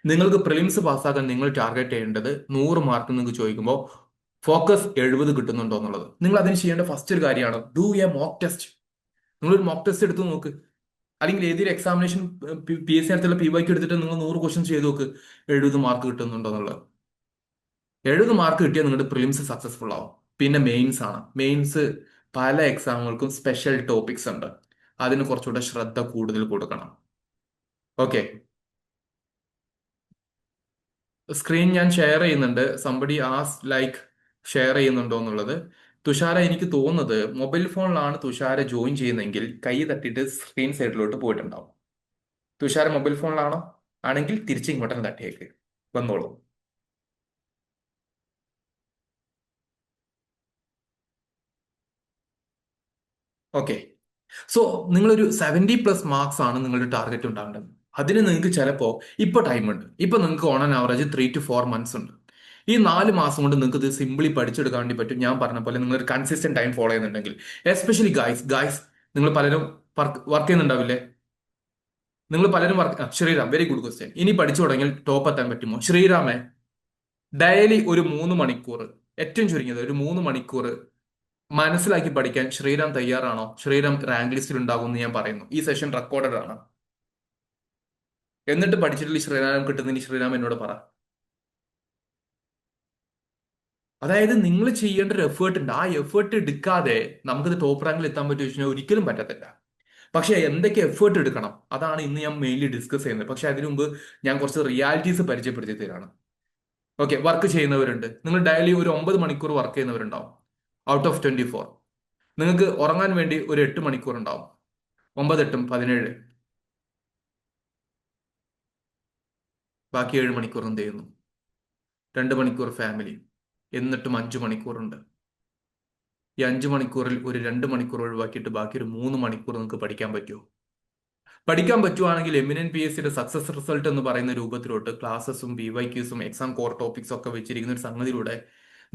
നിങ്ങൾക്ക് പ്രിലിംസ് പാസ്സാക്കാൻ നിങ്ങൾ ടാർഗറ്റ് ചെയ്യേണ്ടത് 100 മാർക്ക് നിങ്ങൾക്ക് ചോദിക്കുമ്പോൾ ഫോക്കസ് 70 കിട്ടുന്നുണ്ടോ എന്നുള്ളത്. നിങ്ങൾ അതിന് ചെയ്യേണ്ട ഫസ്റ്റ് ഒരു കാര്യമാണ് ഡു എ മോക്ക് ടെസ്റ്റ്. നിങ്ങളൊരു മോക്ക് ടെസ്റ്റ് എടുത്ത് നോക്ക്. അല്ലെങ്കിൽ ഏതൊരു എക്സാമിനേഷൻ PSC അടുത്തുള്ള PYQ എടുത്തിട്ട് നിങ്ങൾ 100 ക്വസ്റ്റ്യൻസ് ചെയ്ത് നോക്ക്, 70 മാർക്ക് കിട്ടുന്നുണ്ടോ എന്നുള്ളത്. 70 മാർക്ക് കിട്ടിയാൽ നിങ്ങളുടെ പ്രിലിംസ് സക്സസ്ഫുൾ ആവും. പിന്നെ മെയിൻസ് ആണ്. മെയിൻസ് പല എക്സാമുകൾക്കും സ്പെഷ്യൽ ടോപ്പിക്സ് ഉണ്ട്. അതിന് കുറച്ചുകൂടെ ശ്രദ്ധ കൂടുതൽ കൊടുക്കണം. ഓക്കെ, സ്ക്രീൻ ഞാൻ ഷെയർ ചെയ്യുന്നുണ്ട്. സംബഡി ആസ് ലൈക്ക് ഷെയർ ചെയ്യുന്നുണ്ടോ എന്നുള്ളത്. തുഷാര, എനിക്ക് തോന്നുന്നത് മൊബൈൽ ഫോണിലാണ് തുഷാര ജോയിൻ ചെയ്യുന്നതെങ്കിൽ കൈ തട്ടിയിട്ട് സ്ക്രീൻ സൈഡിലോട്ട് പോയിട്ടുണ്ടാവും. തുഷാര മൊബൈൽ ഫോണിലാണോ? ആണെങ്കിൽ തിരിച്ച് ഇങ്ങോട്ടന്നെ തട്ടിയേക്ക് വന്നോളൂ. ഓക്കെ, സോ നിങ്ങളൊരു 70+ മാർക്സ് ആണ് നിങ്ങളുടെ ടാർഗറ്റ് ഉണ്ടാകേണ്ടത്. അതിന് നിങ്ങൾക്ക് ചിലപ്പോൾ ഇപ്പൊ ടൈം ഉണ്ട്. ഇപ്പൊ നിങ്ങൾക്ക് on an average 3 to 4 months ഉണ്ട്. ഈ 4 മാസം കൊണ്ട് നിങ്ങൾക്ക് ഇത് സിംപിളി പഠിച്ചെടുക്കാൻ വേണ്ടി പറ്റും. ഞാൻ പറഞ്ഞ പോലെ നിങ്ങൾ ഒരു കൺസിസ്റ്റന്റ് ടൈം ഫോളോ ചെയ്യുന്നുണ്ടെങ്കിൽ, എസ്പെഷ്യലി ഗായ്സ് നിങ്ങൾ പലരും വർക്ക് ചെയ്യുന്നുണ്ടാവില്ലേ? നിങ്ങൾ പലരും ശ്രീറാം, വെരി ഗുഡ് ക്വസ്റ്റ്യൻ. ഇനി പഠിച്ചു തുടങ്ങിയാൽ ടോപ്പ് എത്താൻ പറ്റുമോ? ശ്രീറാമേ, ഡെയിലി ഒരു 3 മണിക്കൂർ, ഏറ്റവും ചുരുങ്ങിയത് ഒരു 3 മണിക്കൂർ മനസ്സിലാക്കി പഠിക്കാൻ ശ്രീറാം തയ്യാറാണോ? ശ്രീറാം റാങ്ക് ലിസ്റ്റിൽ ഉണ്ടാകുമെന്ന് ഞാൻ പറയുന്നു. ഈ സെഷൻ റെക്കോർഡഡ് ആണ്. എന്നിട്ട് പഠിച്ചിട്ടില്ല ശ്രീറാം കിട്ടുന്നതിന് ശ്രീറാം എന്നോട് പറ. അതായത് നിങ്ങൾ ചെയ്യേണ്ട ഒരു എഫേർട്ട് ഉണ്ട്. ആ എഫേർട്ട് എടുക്കാതെ നമുക്കിത് ടോപ്പ് റാങ്കിൽ എത്താൻ പറ്റുമോ ചോദിച്ചാൽ ഒരിക്കലും പറ്റത്തില്ല. പക്ഷെ എന്തൊക്കെ എഫേർട്ട് എടുക്കണം അതാണ് ഇന്ന് ഞാൻ മെയിൻലി ഡിസ്കസ് ചെയ്യുന്നത്. പക്ഷെ അതിനു മുമ്പ് ഞാൻ കുറച്ച് റിയാലിറ്റീസ് പരിചയപ്പെടുത്തി തരാണ്. ഓക്കെ, വർക്ക് ചെയ്യുന്നവരുണ്ട്. നിങ്ങൾ ഡെയിലി ഒരു 9 മണിക്കൂർ വർക്ക് ചെയ്യുന്നവരുണ്ടാവും ഔട്ട് ഓഫ് 24. നിങ്ങൾക്ക് ഉറങ്ങാൻ വേണ്ടി ഒരു 8 മണിക്കൂർ ഉണ്ടാവും. 9, 8, 17. ബാക്കി 7 മണിക്കൂർ എന്ത് ചെയ്യുന്നു? 2 മണിക്കൂർ ഫാമിലി. എന്നിട്ടും 5 മണിക്കൂറുണ്ട്. ഈ 5 മണിക്കൂറിൽ ഒരു 2 മണിക്കൂർ ഒഴിവാക്കിയിട്ട് ബാക്കി ഒരു 3 മണിക്കൂർ നിങ്ങൾക്ക് പഠിക്കാൻ പറ്റുമോ? പഠിക്കാൻ പറ്റുവാണെങ്കിൽ എമിനന്റ് പി എസ് സിയുടെ സക്സസ് റിസൾട്ട് എന്ന് പറയുന്ന രൂപത്തിലോട്ട് ക്ലാസ്സസും BYQസും എക്സാം കോർ ടോപ്പിക്സ് ഒക്കെ വെച്ചിരിക്കുന്ന ഒരു സംഗതിയിലൂടെ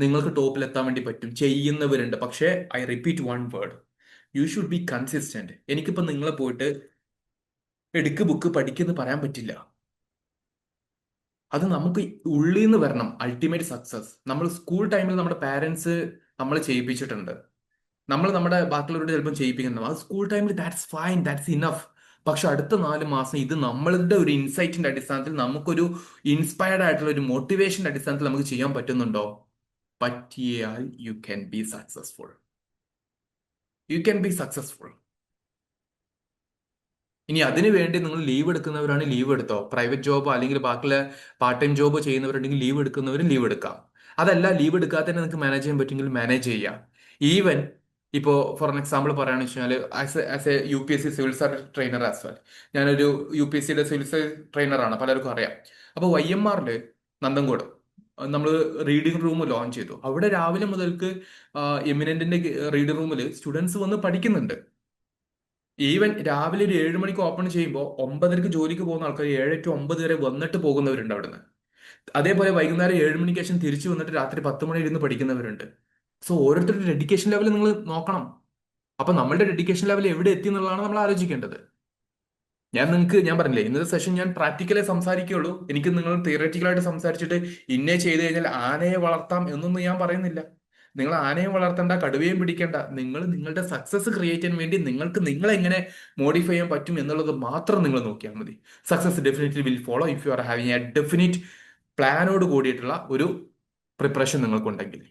നിങ്ങൾക്ക് ടോപ്പിൽ എത്താൻ വേണ്ടി പറ്റും. ചെയ്യുന്നവരുണ്ട്. പക്ഷേ I repeat one word, you should be consistent. എനിക്കിപ്പോ നിങ്ങളെ പോയിട്ട് എടുക്ക് ബുക്ക് പഠിക്കുമെന്ന് പറയാൻ പറ്റില്ല. അത് നമുക്ക് ഉള്ളിൽ നിന്ന് വരണം. അൾട്ടിമേറ്റ് സക്സസ് നമ്മൾ സ്കൂൾ ടൈമിൽ നമ്മുടെ പാരന്റ്സ് നമ്മൾ ചെയ്യിപ്പിച്ചിട്ടുണ്ട്. നമ്മൾ നമ്മുടെ ബാക്കിയുള്ളവരോട് ചിലപ്പോൾ ചെയ്യിപ്പിക്കുന്നുണ്ടാവും. അത് സ്കൂൾ ടൈമിൽ ദാറ്റ്സ് ഫൈൻ, ദാറ്റ്സ് ഇനഫ്. പക്ഷെ അടുത്ത 4 മാസം ഇത് നമ്മളുടെ ഒരു ഇൻസൈറ്റിന്റെ അടിസ്ഥാനത്തിൽ നമുക്കൊരു ഇൻസ്പയർഡ് ആയിട്ടുള്ള ഒരു മോട്ടിവേഷന്റെ അടിസ്ഥാനത്തിൽ നമുക്ക് ചെയ്യാൻ പറ്റുന്നുണ്ടോ? പറ്റിയാൽ you can be successful. You can be successful. ഇനി അതിനു വേണ്ടി നിങ്ങൾ ലീവ് എടുക്കുന്നവരാണ് ലീവ് എടുത്തോ. പ്രൈവറ്റ് ജോബോ അല്ലെങ്കിൽ ബാക്കിയുള്ള പാർട്ട് ടൈം ജോബോ ചെയ്യുന്നവരുണ്ടെങ്കിൽ ലീവ് എടുക്കുന്നവർ ലീവ് എടുക്കാം. അതല്ല, ലീവ് എടുക്കാതെ തന്നെ നിങ്ങൾക്ക് മാനേജ് ചെയ്യാൻ പറ്റുമെങ്കിൽ മാനേജ് ചെയ്യാം. ഈവൻ ഇപ്പോൾ ഫോർ എൻ എക്സാമ്പിൾ പറയുകയാണെന്ന് വെച്ചാൽ as A UPSC civil service trainer as well, ഞാനൊരു UPSCയുടെ സിവിൽ സർവീസ് ട്രെയിനറാണ്, പലർക്കും അറിയാം. അപ്പോൾ YMR നന്തൻകോട് നമ്മൾ റീഡിംഗ് റൂം ലോഞ്ച് ചെയ്തു. അവിടെ രാവിലെ മുതൽക്ക് എമിനന്റിന്റെ റീഡിംഗ് റൂമിൽ സ്റ്റുഡൻസ് വന്ന് പഠിക്കുന്നുണ്ട്. ഈവൻ രാവിലെ ഒരു 7 മണിക്ക് ഓപ്പൺ ചെയ്യുമ്പോൾ 9:30 ജോലിക്ക് പോകുന്ന ആൾക്കാർ 7 to 9 വരെ വന്നിട്ട് പോകുന്നവരുണ്ട് അവിടുന്ന്. അതേപോലെ വൈകുന്നേരം 7 മണിക്ക് ശേഷം തിരിച്ചു വന്നിട്ട് രാത്രി 10 മണി ഇരുന്ന് പഠിക്കുന്നവരുണ്ട്. സോ ഓരോരുത്തരുടെ ഡെഡിക്കേഷൻ ലെവൽ നിങ്ങൾ നോക്കണം. അപ്പൊ നമ്മളുടെ ഡെഡിക്കേഷൻ ലെവൽ എവിടെ എത്തി എന്നുള്ളതാണ് നമ്മൾ ആലോചിക്കേണ്ടത്. ഞാൻ പറഞ്ഞില്ലേ, ഇന്നത്തെ സെഷൻ ഞാൻ പ്രാക്ടിക്കലേ സംസാരിക്കുകയുള്ളൂ. എനിക്ക് നിങ്ങൾ തിയററ്റിക്കലായിട്ട് സംസാരിച്ചിട്ട് ഇന്നേ ചെയ്ത് കഴിഞ്ഞാൽ ആനയെ വളർത്താം എന്നൊന്നും ഞാൻ പറയുന്നില്ല. നിങ്ങൾ ആനയും വളർത്തണ്ട, കടുവയും പിടിക്കേണ്ട. നിങ്ങൾ നിങ്ങളുടെ സക്സസ് ക്രിയേറ്റ് ചെയ്യാൻ വേണ്ടി നിങ്ങൾക്ക് നിങ്ങളെ എങ്ങനെ മോഡിഫൈ ചെയ്യാൻ പറ്റും എന്നുള്ളത് മാത്രം നിങ്ങൾ നോക്കിയാൽ മതി. Success definitely will follow if you are having a definite പ്ലാനോട് കൂടിയിട്ടുള്ള ഒരു പ്രിപ്പറേഷൻ നിങ്ങൾക്കുണ്ടെങ്കിൽ.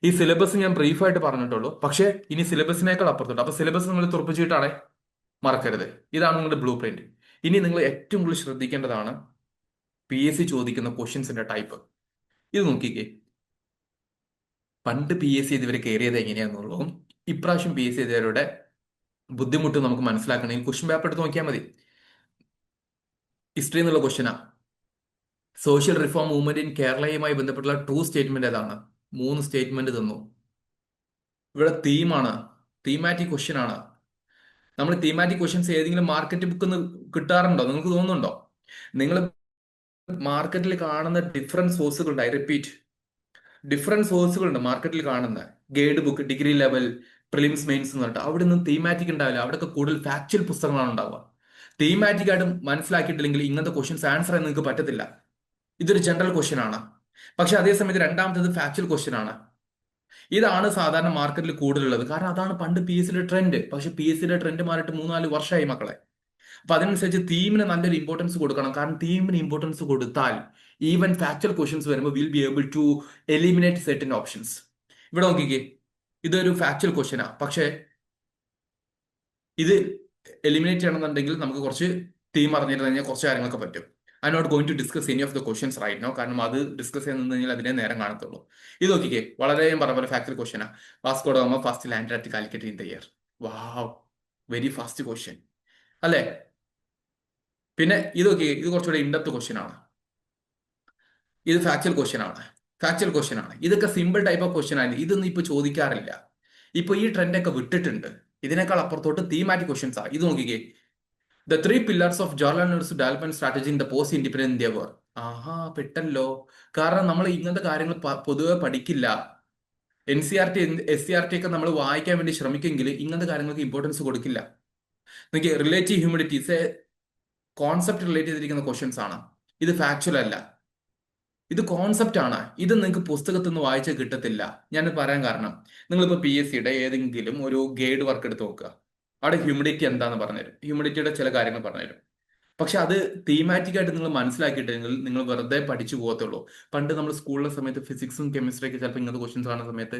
ഈ സിലബസ് ഞാൻ ബ്രീഫായിട്ട് പറഞ്ഞിട്ടുള്ളൂ. പക്ഷേ ഇനി സിലബസിനേക്കാൾ അപ്പുറത്തോട്ട്. അപ്പൊ സിലബസ് നിങ്ങൾ തുറപ്പിച്ചിട്ടാണേ മറക്കരുത്. ഇതാണ് നിങ്ങളുടെ ബ്ലൂ പ്രിന്റ്. ഇനി നിങ്ങൾ ഏറ്റവും കൂടുതൽ ശ്രദ്ധിക്കേണ്ടതാണ് PSC ചോദിക്കുന്ന ക്വസ്റ്റ്യൻസിന്റെ ടൈപ്പ്. ഇത് നോക്കിക്കേ. പണ്ട് PSC ഇതുവരെ കയറിയത് എങ്ങനെയാണെന്നുള്ളതും ഇപ്രാവശ്യം PSC ഇതുവരുടെ ബുദ്ധിമുട്ട് നമുക്ക് മനസ്സിലാക്കണമെങ്കിൽ ക്വസ്റ്റ്യൻ പേപ്പർ എടുത്ത് നോക്കിയാൽ മതി. ഹിസ്റ്ററി എന്നുള്ള ക്വസ്റ്റ്യനാ. സോഷ്യൽ റിഫോം മൂവ്മെന്റ് ഇൻ കേരളയുമായി ബന്ധപ്പെട്ടുള്ള ട്രൂ സ്റ്റേറ്റ്മെന്റ് ഏതാണ്? 3 സ്റ്റേറ്റ്മെന്റ് തന്നു. ഇവിടെ തീമാണ്, തീമാറ്റിക് ക്വസ്റ്റ്യൻ ആണ്. നമ്മൾ തീമാറ്റിക് ക്വസ്റ്റ്യൻസ് ഏതെങ്കിലും മാർക്കറ്റ് ബുക്ക് കിട്ടാറുണ്ടോ? നിങ്ങൾക്ക് തോന്നുന്നുണ്ടോ? നിങ്ങൾ മാർക്കറ്റിൽ കാണുന്ന ഡിഫറെന്റ് സോഴ്സുകളുണ്ട്. ഐ റിപ്പീറ്റ്, ഡിഫറെന്റ് സോഴ്സുകളുണ്ട് മാർക്കറ്റിൽ കാണുന്ന. Guide book, degree level, prelims mains എന്ന് പറഞ്ഞിട്ട് അവിടെ നിന്ന് തീമാറ്റിക് ഉണ്ടാവില്ല. അവിടെയൊക്കെ കൂടുതൽ ഫാക്ച്വൽ പുസ്തകങ്ങളാണ് ഉണ്ടാവുക. തീമാറ്റിക് ആയിട്ട് മനസ്സിലാക്കിയിട്ടില്ലെങ്കിൽ ഇങ്ങനത്തെ ക്വസ്റ്റ്യൻസ് ആൻസർ ചെയ്യാൻ നിങ്ങൾക്ക് പറ്റത്തില്ല. ഇതൊരു ജനറൽ ക്വസ്റ്റ്യൻ ആണ്. പക്ഷെ അതേസമയത്ത് രണ്ടാമത്തേത് ഫാക്ച്വൽ ക്വസ്റ്റ്യൻ ആണ്. ഇതാണ് സാധാരണ മാർക്കറ്റിൽ കൂടുതലുള്ളത്. കാരണം അതാണ് പണ്ട് PSCയുടെ ട്രെൻഡ്. പക്ഷെ PSCയുടെ ട്രെൻഡ് മാറിയിട്ട് 3-4 വർഷമായി മക്കളെ. അപ്പൊ അതിനനുസരിച്ച് തീമിന് നല്ലൊരു ഇമ്പോർട്ടൻസ് കൊടുക്കണം. കാരണം തീമിന് ഇമ്പോർട്ടൻസ് കൊടുത്താൽ ഈവൻ ഫാക്ച്വൽ ക്വസ്റ്റ്യൻസ് വരുമ്പോൾ will be able to eliminate certain options. ഇവിടെ നോക്കിക്കേ, ഇതൊരു ഫാക്ച്വൽ ക്വസ്റ്റ്യനാ. പക്ഷേ ഇത് എലിമിനേറ്റ് ചെയ്യണമെന്നുണ്ടെങ്കിൽ നമുക്ക് കുറച്ച് തീം അറിഞ്ഞിരുന്നു കഴിഞ്ഞാൽ കുറച്ച് കാര്യങ്ങളൊക്കെ പറ്റും. I not going to discuss any of the questions right no. കാരണം അത് ഡിസ്കസ് ചെയ്യാൻ നിന്ന് കഴിഞ്ഞാൽ അതിനെ നേരം കാണത്തുള്ളൂ. ഇത് നോക്കിക്കേ, വളരെ പറഞ്ഞ പോലെ ഫാക്ച്വൽ ക്വസ്റ്റ്യനാ. Vasco da Gama first landed at Calicut in the year. Wow, very fast question അല്ലേ? പിന്നെ ഇത് നോക്കിയേ, ഇത് കുറച്ചുകൂടെ ഇൻഡെപ്ത് ക്വസ്റ്റ്യൻ ആണ്. ഇത് ഫാക്ച്വൽ ക്വസ്റ്റ്യൻ ആണ്. ഫാക്ച്വൽ ക്വസ്റ്റ്യൻ ആണ്. ഇതൊക്കെ സിമ്പിൾ ടൈപ്പ് ഓഫ് ക്വസ്റ്റ്യൻ ആണ്. ഇതൊന്നും ഇപ്പൊ ചോദിക്കാറില്ല. ഇപ്പൊ ഈ ട്രെൻഡൊക്കെ വിട്ടിട്ടുണ്ട്. ഇതിനേക്കാൾ അപ്പുറത്തോട്ട് തീമാറ്റിക് ക്വസ്റ്റ്യൻസ് ആണ്. ഇത് നോക്കിക്കേ, the 3 pillars of Jawaharlal Nehru development strategy in the post independent India വർ. ആഹാ, പെട്ടല്ലോ. കാരണം നമ്മൾ ഇങ്ങനത്തെ കാര്യങ്ങൾ പൊതുവെ പഠിക്കില്ല. NCERT SCERT ഒക്കെ നമ്മൾ വായിക്കാൻ വേണ്ടി ശ്രമിക്കുമെങ്കിൽ ഇങ്ങനത്തെ കാര്യങ്ങൾക്ക് ഇമ്പോർട്ടൻസ് കൊടുക്കില്ല. നോക്കി, റിലേറ്റീവ് ഹ്യൂമിഡിറ്റി കോൺസെപ്റ്റ് റിലേറ്റ് ചെയ്തിരിക്കുന്ന ക്വസ്റ്റ്യൻസ് ആണ്. ഇത് ഫാക്ച്വൽ അല്ല. ഇത് കോൺസെപ്റ്റ് ആണ്. ഇത് നിങ്ങൾക്ക് പുസ്തകത്തിൽ നിന്ന് വായിച്ച് കിട്ടത്തില്ല. ഞാൻ പറയാൻ കാരണം, നിങ്ങളിപ്പോൾ PSCയുടെ ഏതെങ്കിലും ഒരു ഗൈഡ് വർക്ക് എടുത്ത് നോക്കുക. അവിടെ ഹ്യൂമിഡിറ്റി എന്താന്ന് പറഞ്ഞുതരും, ഹ്യൂമിഡിറ്റിയുടെ ചില കാര്യങ്ങൾ പറഞ്ഞുതരും. പക്ഷെ അത് തീമാറ്റിക് ആയിട്ട് നിങ്ങൾ മനസ്സിലാക്കിയിട്ടെങ്കിൽ നിങ്ങൾ വെറുതെ പഠിച്ചു പോകത്തുള്ളൂ. പണ്ട് നമ്മൾ സ്കൂളിലെ സമയത്ത് ഫിസിക്സും കെമിസ്ട്രിയൊക്കെ ചിലപ്പോൾ ഇങ്ങനത്തെ ക്വസ്റ്റ്യൻസ് കാണുന്ന സമയത്ത്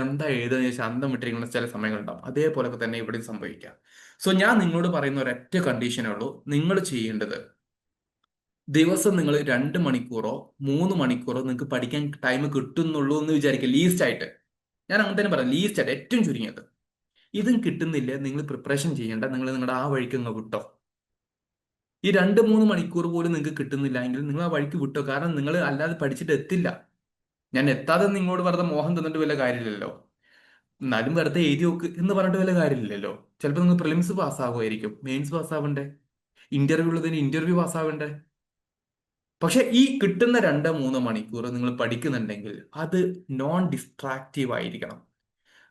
എന്താ എഴുതുന്ന ചോദിച്ചാൽ അന്തം വിട്ടിരിക്കുന്ന ചില സമയങ്ങളുണ്ടാവും. അതേപോലൊക്കെ തന്നെ ഇവിടെ സംഭവിക്കാം. സോ ഞാൻ നിങ്ങളോട് പറയുന്ന ഒരൊറ്റ കണ്ടീഷനേ ഉള്ളൂ. നിങ്ങൾ ചെയ്യേണ്ടത്, ദിവസം നിങ്ങൾ 2 മണിക്കൂറോ 3 മണിക്കൂറോ നിങ്ങൾക്ക് പഠിക്കാൻ ടൈം കിട്ടുന്നുള്ളൂ എന്ന് വിചാരിക്കുക, ലീസ്റ്റ് ആയിട്ട്. ഞാൻ അങ്ങനെ തന്നെ പറയാം, ലീസ്റ്റ് ആയിട്ട്, ഏറ്റവും ചുരുങ്ങിയത്. ഇതും കിട്ടുന്നില്ല, നിങ്ങൾ പ്രിപ്പറേഷൻ ചെയ്യേണ്ട, നിങ്ങൾ നിങ്ങളുടെ ആ വഴിക്ക് അങ്ങ് വിട്ടോ. ഈ 2-3 മണിക്കൂർ പോലും നിങ്ങൾക്ക് കിട്ടുന്നില്ല എങ്കിൽ നിങ്ങൾ ആ വഴിക്ക് വിട്ടോ. കാരണം നിങ്ങൾ അല്ലാതെ പഠിച്ചിട്ട് എത്തില്ല. ഞാൻ എത്താതെ നിങ്ങളോട് വെറുതെ മോഹം തന്നിട്ട് വല്ല കാര്യമില്ലല്ലോ. എന്നാലും വെറുതെ എഴുതി നോക്ക് എന്ന് പറഞ്ഞിട്ട് വല്ല കാര്യമില്ലല്ലോ. ചിലപ്പോൾ നിങ്ങൾ പ്രിലിംസ് പാസ്സാകുമായിരിക്കും, മെയിൻസ് പാസ്സാവണ്ടേ, ഇന്റർവ്യൂ ഉള്ളതിന് ഇന്റർവ്യൂ പാസ്സാവണ്ടേ. പക്ഷെ ഈ കിട്ടുന്ന 2-3 മണിക്കൂർ നിങ്ങൾ പഠിക്കുന്നുണ്ടെങ്കിൽ അത് നോൺ ഡിസ്ട്രാക്റ്റീവ് ആയിരിക്കണം.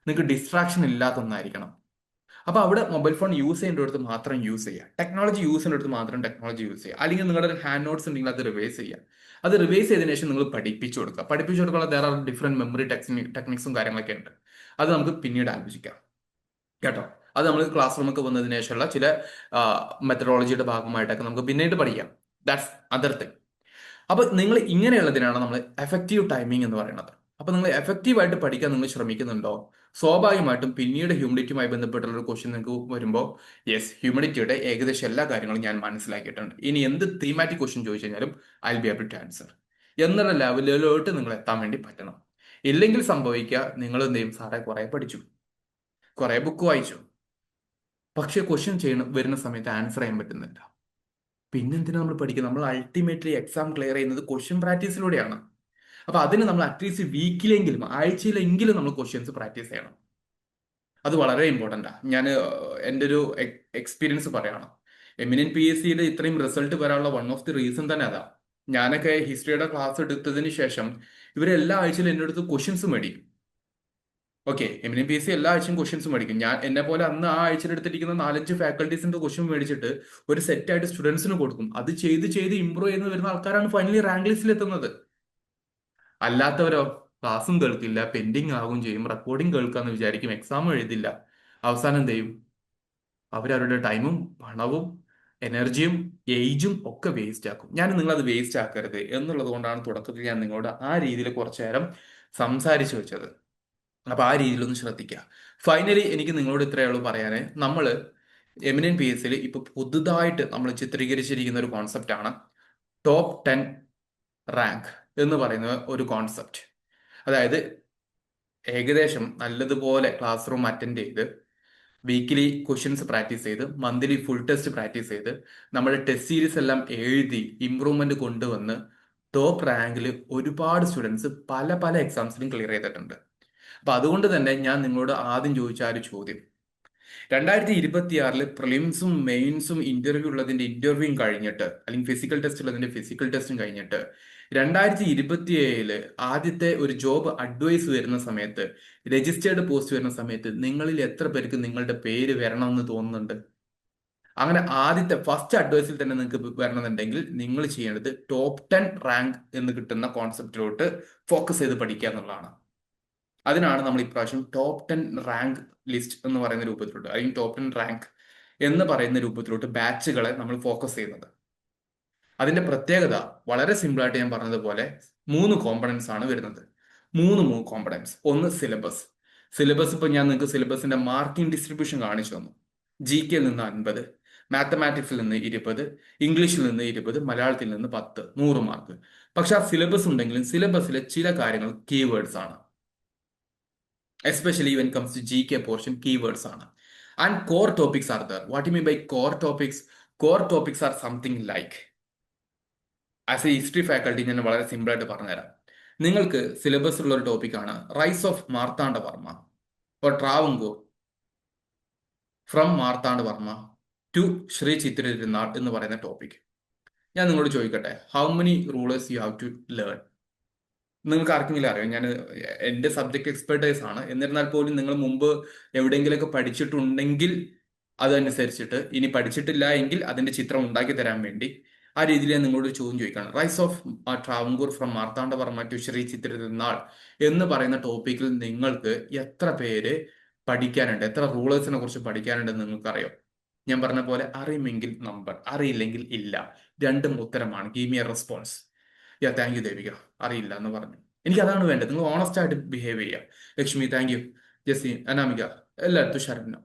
നിങ്ങൾക്ക് ഡിസ്ട്രാക്ഷൻ ഇല്ലാത്ത ഒന്നായിരിക്കണം. അപ്പൊ അവിടെ മൊബൈൽ ഫോൺ യൂസ് ചെയ്യേണ്ടടുത്ത് മാത്രം യൂസ് ചെയ്യുക, ടെക്നോളജി യൂസ് ചെയ്യേണ്ടടുത്ത് മാത്രം ടെക്നോളജി യൂസ് ചെയ്യുക. അല്ലെങ്കിൽ നിങ്ങളുടെ ഹാൻഡ് നോട്ട്സ് ഉണ്ടെങ്കിൽ അത് റിവൈസ് ചെയ്യുക. അത് റിവൈസ് ചെയ്തതിനു ശേഷം നിങ്ങൾ പഠിപ്പിച്ചു കൊടുക്കുക. പഠിപ്പിച്ചു കൊടുക്കാനുള്ള ദേർ ആർ ഡിഫറെന്റ് മെമ്മറി ടെക്നിക്സും കാര്യങ്ങളൊക്കെ ഉണ്ട്. അത് നമുക്ക് പിന്നീട് ആലോചിക്കാം കേട്ടോ. അത് നമ്മൾ ക്ലാസ് റൂമൊക്കെ വന്നതിന് ശേഷമുള്ള ചില മെത്തഡോളജിയുടെ ഭാഗമായിട്ടൊക്കെ നമുക്ക് പിന്നീട് പഠിക്കാം. That's other thing. അപ്പൊ നിങ്ങൾ ഇങ്ങനെയുള്ളതിനാണ് നമ്മൾ എഫക്റ്റീവ് ടൈമിംഗ് എന്ന് പറയുന്നത്. അപ്പൊ നിങ്ങൾ എഫക്റ്റീവായിട്ട് പഠിക്കാൻ നിങ്ങൾ ശ്രമിക്കുന്നുണ്ടോ, സ്വാഭാവികമായിട്ടും പിന്നീട് ഹ്യൂമിഡിറ്റിയുമായി ബന്ധപ്പെട്ടുള്ള ഒരു ക്വസ്റ്റ്യൻ നിങ്ങൾക്ക് വരുമ്പോൾ യെസ്, ഹ്യൂമിഡിറ്റിയുടെ ഏകദേശം എല്ലാ കാര്യങ്ങളും ഞാൻ മനസ്സിലാക്കിയിട്ടുണ്ട്, ഇനി എന്ത് തീമാറ്റിക് ക്വസ്റ്റ്യൻ ചോദിച്ചു കഴിഞ്ഞാലും I will be able to answer എന്നുള്ള ലെവലിലോട്ട് നിങ്ങൾ എത്താൻ വേണ്ടി പറ്റണം. ഇല്ലെങ്കിൽ സംഭവിക്കുക, നിങ്ങൾ എന്ത് ചെയ്യും, സാറേ കുറെ പഠിച്ചു, കുറെ ബുക്ക് വായിച്ചു, പക്ഷെ ക്വസ്റ്റ്യൻ വരുന്ന സമയത്ത് ആൻസർ ചെയ്യാൻ പറ്റുന്നില്ല. പിന്നെന്തിനാ നമ്മൾ പഠിക്കുന്നത്? നമ്മൾ അൾട്ടിമേറ്റ്ലി എക്സാം ക്ലിയർ ചെയ്യുന്നത് ക്വസ്റ്റ്യൻ പ്രാക്ടീസിലൂടെയാണ്. അപ്പൊ അതിന് നമ്മൾ അറ്റ്ലീസ്റ്റ് വീക്കിലെങ്കിലും ആഴ്ചയിലെങ്കിലും നമ്മൾ ക്വസ്റ്റ്യൻസ് പ്രാക്ടീസ് ചെയ്യണം. അത് വളരെ ഇമ്പോർട്ടൻ്റ് ആണ്. ഞാൻ എൻ്റെ ഒരു എക്സ്പീരിയൻസ് പറയണം. എമിനൻ PSCയുടെ ഇത്രയും റിസൾട്ട് വരാനുള്ള വൺ ഓഫ് ദി റീസൺ തന്നെ അതാ. ഞാനൊക്കെ ഹിസ്റ്ററിയുടെ ക്ലാസ് എടുത്തതിന് ശേഷം ഇവരെല്ലാ ആഴ്ചയിലും എൻ്റെ അടുത്ത് ക്വസ്റ്റ്യൻസ് മേടിക്കും. ഓക്കെ, എമിനൻ PSC എല്ലാ ആഴ്ചയും ക്വസ്റ്റ്യൻസ് മേടിക്കും. ഞാൻ എന്നെ പോലെ അന്ന് ആ ആഴ്ചയിൽ എടുത്തിരിക്കുന്ന 4-5 ഫാക്കൽറ്റീസിന്റെ ക്വസ്റ്റ്യൻ മേടിച്ചിട്ട് ഒരു സെറ്റ് ആയിട്ട് സ്റ്റുഡൻസിന് കൊടുക്കും. അത് ചെയ്ത് ചെയ്ത് ഇമ്പ്രൂവ് ചെയ്ത് വരുന്ന ആൾക്കാരാണ് ഫൈനലി റാങ്ക് ലിസ്റ്റിൽ എത്തുന്നത്. അല്ലാത്തവരോ ക്ലാസ്സും കേൾക്കില്ല, പെൻഡിങ് ആകും ചെയ്യും, റെക്കോർഡിംഗ് കേൾക്കാന്ന് വിചാരിക്കും, എക്സാം എഴുതില്ല. അവസാനം എന്ത് ചെയ്യും? അവരവരുടെ ടൈമും പണവും എനർജിയും ഏജും ഒക്കെ വേസ്റ്റ് ആക്കും. ഞാൻ നിങ്ങളത് വേസ്റ്റ് ആക്കരുത് എന്നുള്ളത് കൊണ്ടാണ് തുടക്കത്തിൽ ഞാൻ നിങ്ങളോട് ആ രീതിയിൽ കുറച്ചു നേരം സംസാരിച്ചു വെച്ചത്. അപ്പൊ ആ രീതിയിലൊന്ന് ശ്രദ്ധിക്കുക. ഫൈനലി എനിക്ക് നിങ്ങളോട് ഇത്രയേ ഉള്ളൂ പറയാന്. നമ്മൾ എമിനൻ PSCയിൽ ഇപ്പൊ പുതുതായിട്ട് നമ്മൾ ചിത്രീകരിച്ചിരിക്കുന്ന ഒരു കോൺസെപ്റ്റ് ആണ് ടോപ്പ് 10 റാങ്ക് എന്ന് പറയുന്ന ഒരു കോൺസെപ്റ്റ്. അതായത് ഏകദേശം നല്ലതുപോലെ ക്ലാസ് റൂം അറ്റൻഡ് ചെയ്ത്, വീക്കിലി ക്വസ്റ്റ്യൻസ് പ്രാക്ടീസ് ചെയ്ത്, മന്ത്ലി ഫുൾ ടെസ്റ്റ് പ്രാക്ടീസ് ചെയ്ത്, നമ്മുടെ ടെസ്റ്റ് സീരീസ് എല്ലാം എഴുതി ഇമ്പ്രൂവ്മെന്റ് കൊണ്ടുവന്ന് ടോപ്പ് റാങ്കിൽ ഒരുപാട് സ്റ്റുഡൻസ് പല പല എക്സാംസിലും ക്ലിയർ ചെയ്തിട്ടുണ്ട്. അപ്പൊ അതുകൊണ്ട് തന്നെ ഞാൻ നിങ്ങളോട് ആദ്യം ചോദിച്ച ആ ഒരു ചോദ്യം, 2026 പ്രിലിംസും മെയിൻസും ഇന്റർവ്യൂ ഉള്ളതിന്റെ ഇന്റർവ്യൂയും കഴിഞ്ഞിട്ട്, അല്ലെങ്കിൽ ഫിസിക്കൽ ടെസ്റ്റ് ഉള്ളതിന്റെ ഫിസിക്കൽ ടെസ്റ്റും കഴിഞ്ഞിട്ട് 2027 ആദ്യത്തെ ഒരു ജോബ് അഡ്വൈസ് വരുന്ന സമയത്ത്, രജിസ്റ്റേർഡ് പോസ്റ്റ് വരുന്ന സമയത്ത് നിങ്ങളിൽ എത്ര പേർക്ക് നിങ്ങളുടെ പേര് വരണമെന്ന് തോന്നുന്നുണ്ട്? അങ്ങനെ ആദ്യത്തെ ഫസ്റ്റ് അഡ്വൈസിൽ തന്നെ നിങ്ങൾക്ക് വരണമെന്നുണ്ടെങ്കിൽ നിങ്ങൾ ചെയ്യേണ്ടത് ടോപ്പ് 10 റാങ്ക് എന്ന് കിട്ടുന്ന കോൺസെപ്റ്റിലോട്ട് ഫോക്കസ് ചെയ്ത് പഠിക്കുക എന്നുള്ളതാണ്. അതിനാണ് നമ്മൾ ഇപ്രാവശ്യം ടോപ്പ് 10 റാങ്ക് ലിസ്റ്റ് എന്ന് പറയുന്ന രൂപത്തിലോട്ട്, അല്ലെങ്കിൽ ടോപ്പ് 10 റാങ്ക് എന്ന് പറയുന്ന രൂപത്തിലോട്ട് ബാച്ചുകളെ നമ്മൾ ഫോക്കസ് ചെയ്യുന്നത്. അതിന്റെ പ്രത്യേകത വളരെ സിമ്പിൾ ആയിട്ട് ഞാൻ പറഞ്ഞതുപോലെ 3 കോമ്പണൻസ് ആണ് വരുന്നത്. 3 കോമ്പണൻസ്. ഒന്ന് സിലബസ്. സിലബസ് ഇപ്പൊ ഞാൻ നിങ്ങൾക്ക് സിലബസിന്റെ മാർക്കിംഗ് ഡിസ്ട്രിബ്യൂഷൻ കാണിച്ചു തന്നു. GK നിന്ന് 50, മാത്തമാറ്റിക്സിൽ നിന്ന് 20, ഇംഗ്ലീഷിൽ നിന്ന് 20, മലയാളത്തിൽ നിന്ന് 10, 100 മാർക്ക്. പക്ഷെ ആ സിലബസ് ഉണ്ടെങ്കിലും സിലബസിലെ ചില കാര്യങ്ങൾ കീവേഡ്സ് ആണ്. Especially when it comes to GK portion, keywords ആണ്. And core topics are there. What do you mean by core topics? Core topics are something like, as A history faculty ഞാൻ വളരെ simple ആയിട്ട് പറഞ്ഞുതരാം. നിങ്ങൾക്ക് syllabus ഉള്ള ഒരു ടോപ്പിക്കാണ് rise of Marthanda Varma or Travancore from Marthanda Varma to Sree Chithira Thirunal എന്ന് പറയുന്ന ടോപ്പിക്. ഞാൻ നിങ്ങളോട് ചോദിക്കട്ടെ, how many rulers you have to learn? നിങ്ങൾക്ക് ആർക്കെങ്കിലും അറിയാം? ഞാൻ എൻ്റെ സബ്ജക്ട് എക്സ്പെർട്ടൈസ് ആണ്, എന്നിരുന്നാൽ പോലും നിങ്ങൾ മുമ്പ് എവിടെയെങ്കിലുമൊക്കെ പഠിച്ചിട്ടുണ്ടെങ്കിൽ അതനുസരിച്ചിട്ട്, ഇനി പഠിച്ചിട്ടില്ല എങ്കിൽ അതിന്റെ ചിത്രം ഉണ്ടാക്കി തരാൻ വേണ്ടി ആ രീതിയിൽ ഞാൻ നിങ്ങളോട് ഒരു ചോദ്യം ചോദിക്കുകയാണ്. Rise of Travancore from Marthanda Varma to Sree Chithira Thirunal എന്ന് പറയുന്ന ടോപ്പിക്കിൽ നിങ്ങൾക്ക് എത്ര പേര് പഠിക്കാനുണ്ട്, എത്ര റൂളേഴ്സിനെ കുറിച്ച് പഠിക്കാനുണ്ടെന്ന് നിങ്ങൾക്കറിയോ? ഞാൻ പറഞ്ഞ പോലെ അറിയുമെങ്കിൽ നമ്പർ, അറിയില്ലെങ്കിൽ ഇല്ല. രണ്ടും ഉത്തരമാണ്. Give me a response. Yeah, thank you Devika. അറിയില്ല എന്ന് പറഞ്ഞു. എനിക്ക് അതാണ് വേണ്ടത്. നിങ്ങൾ ഓണസ്റ്റ് ആയിട്ട് ബിഹേവ് ചെയ്യുക. Lakshmi thank you, Jessy, Anamika, എല്ലായിടത്തും ഷർമിന.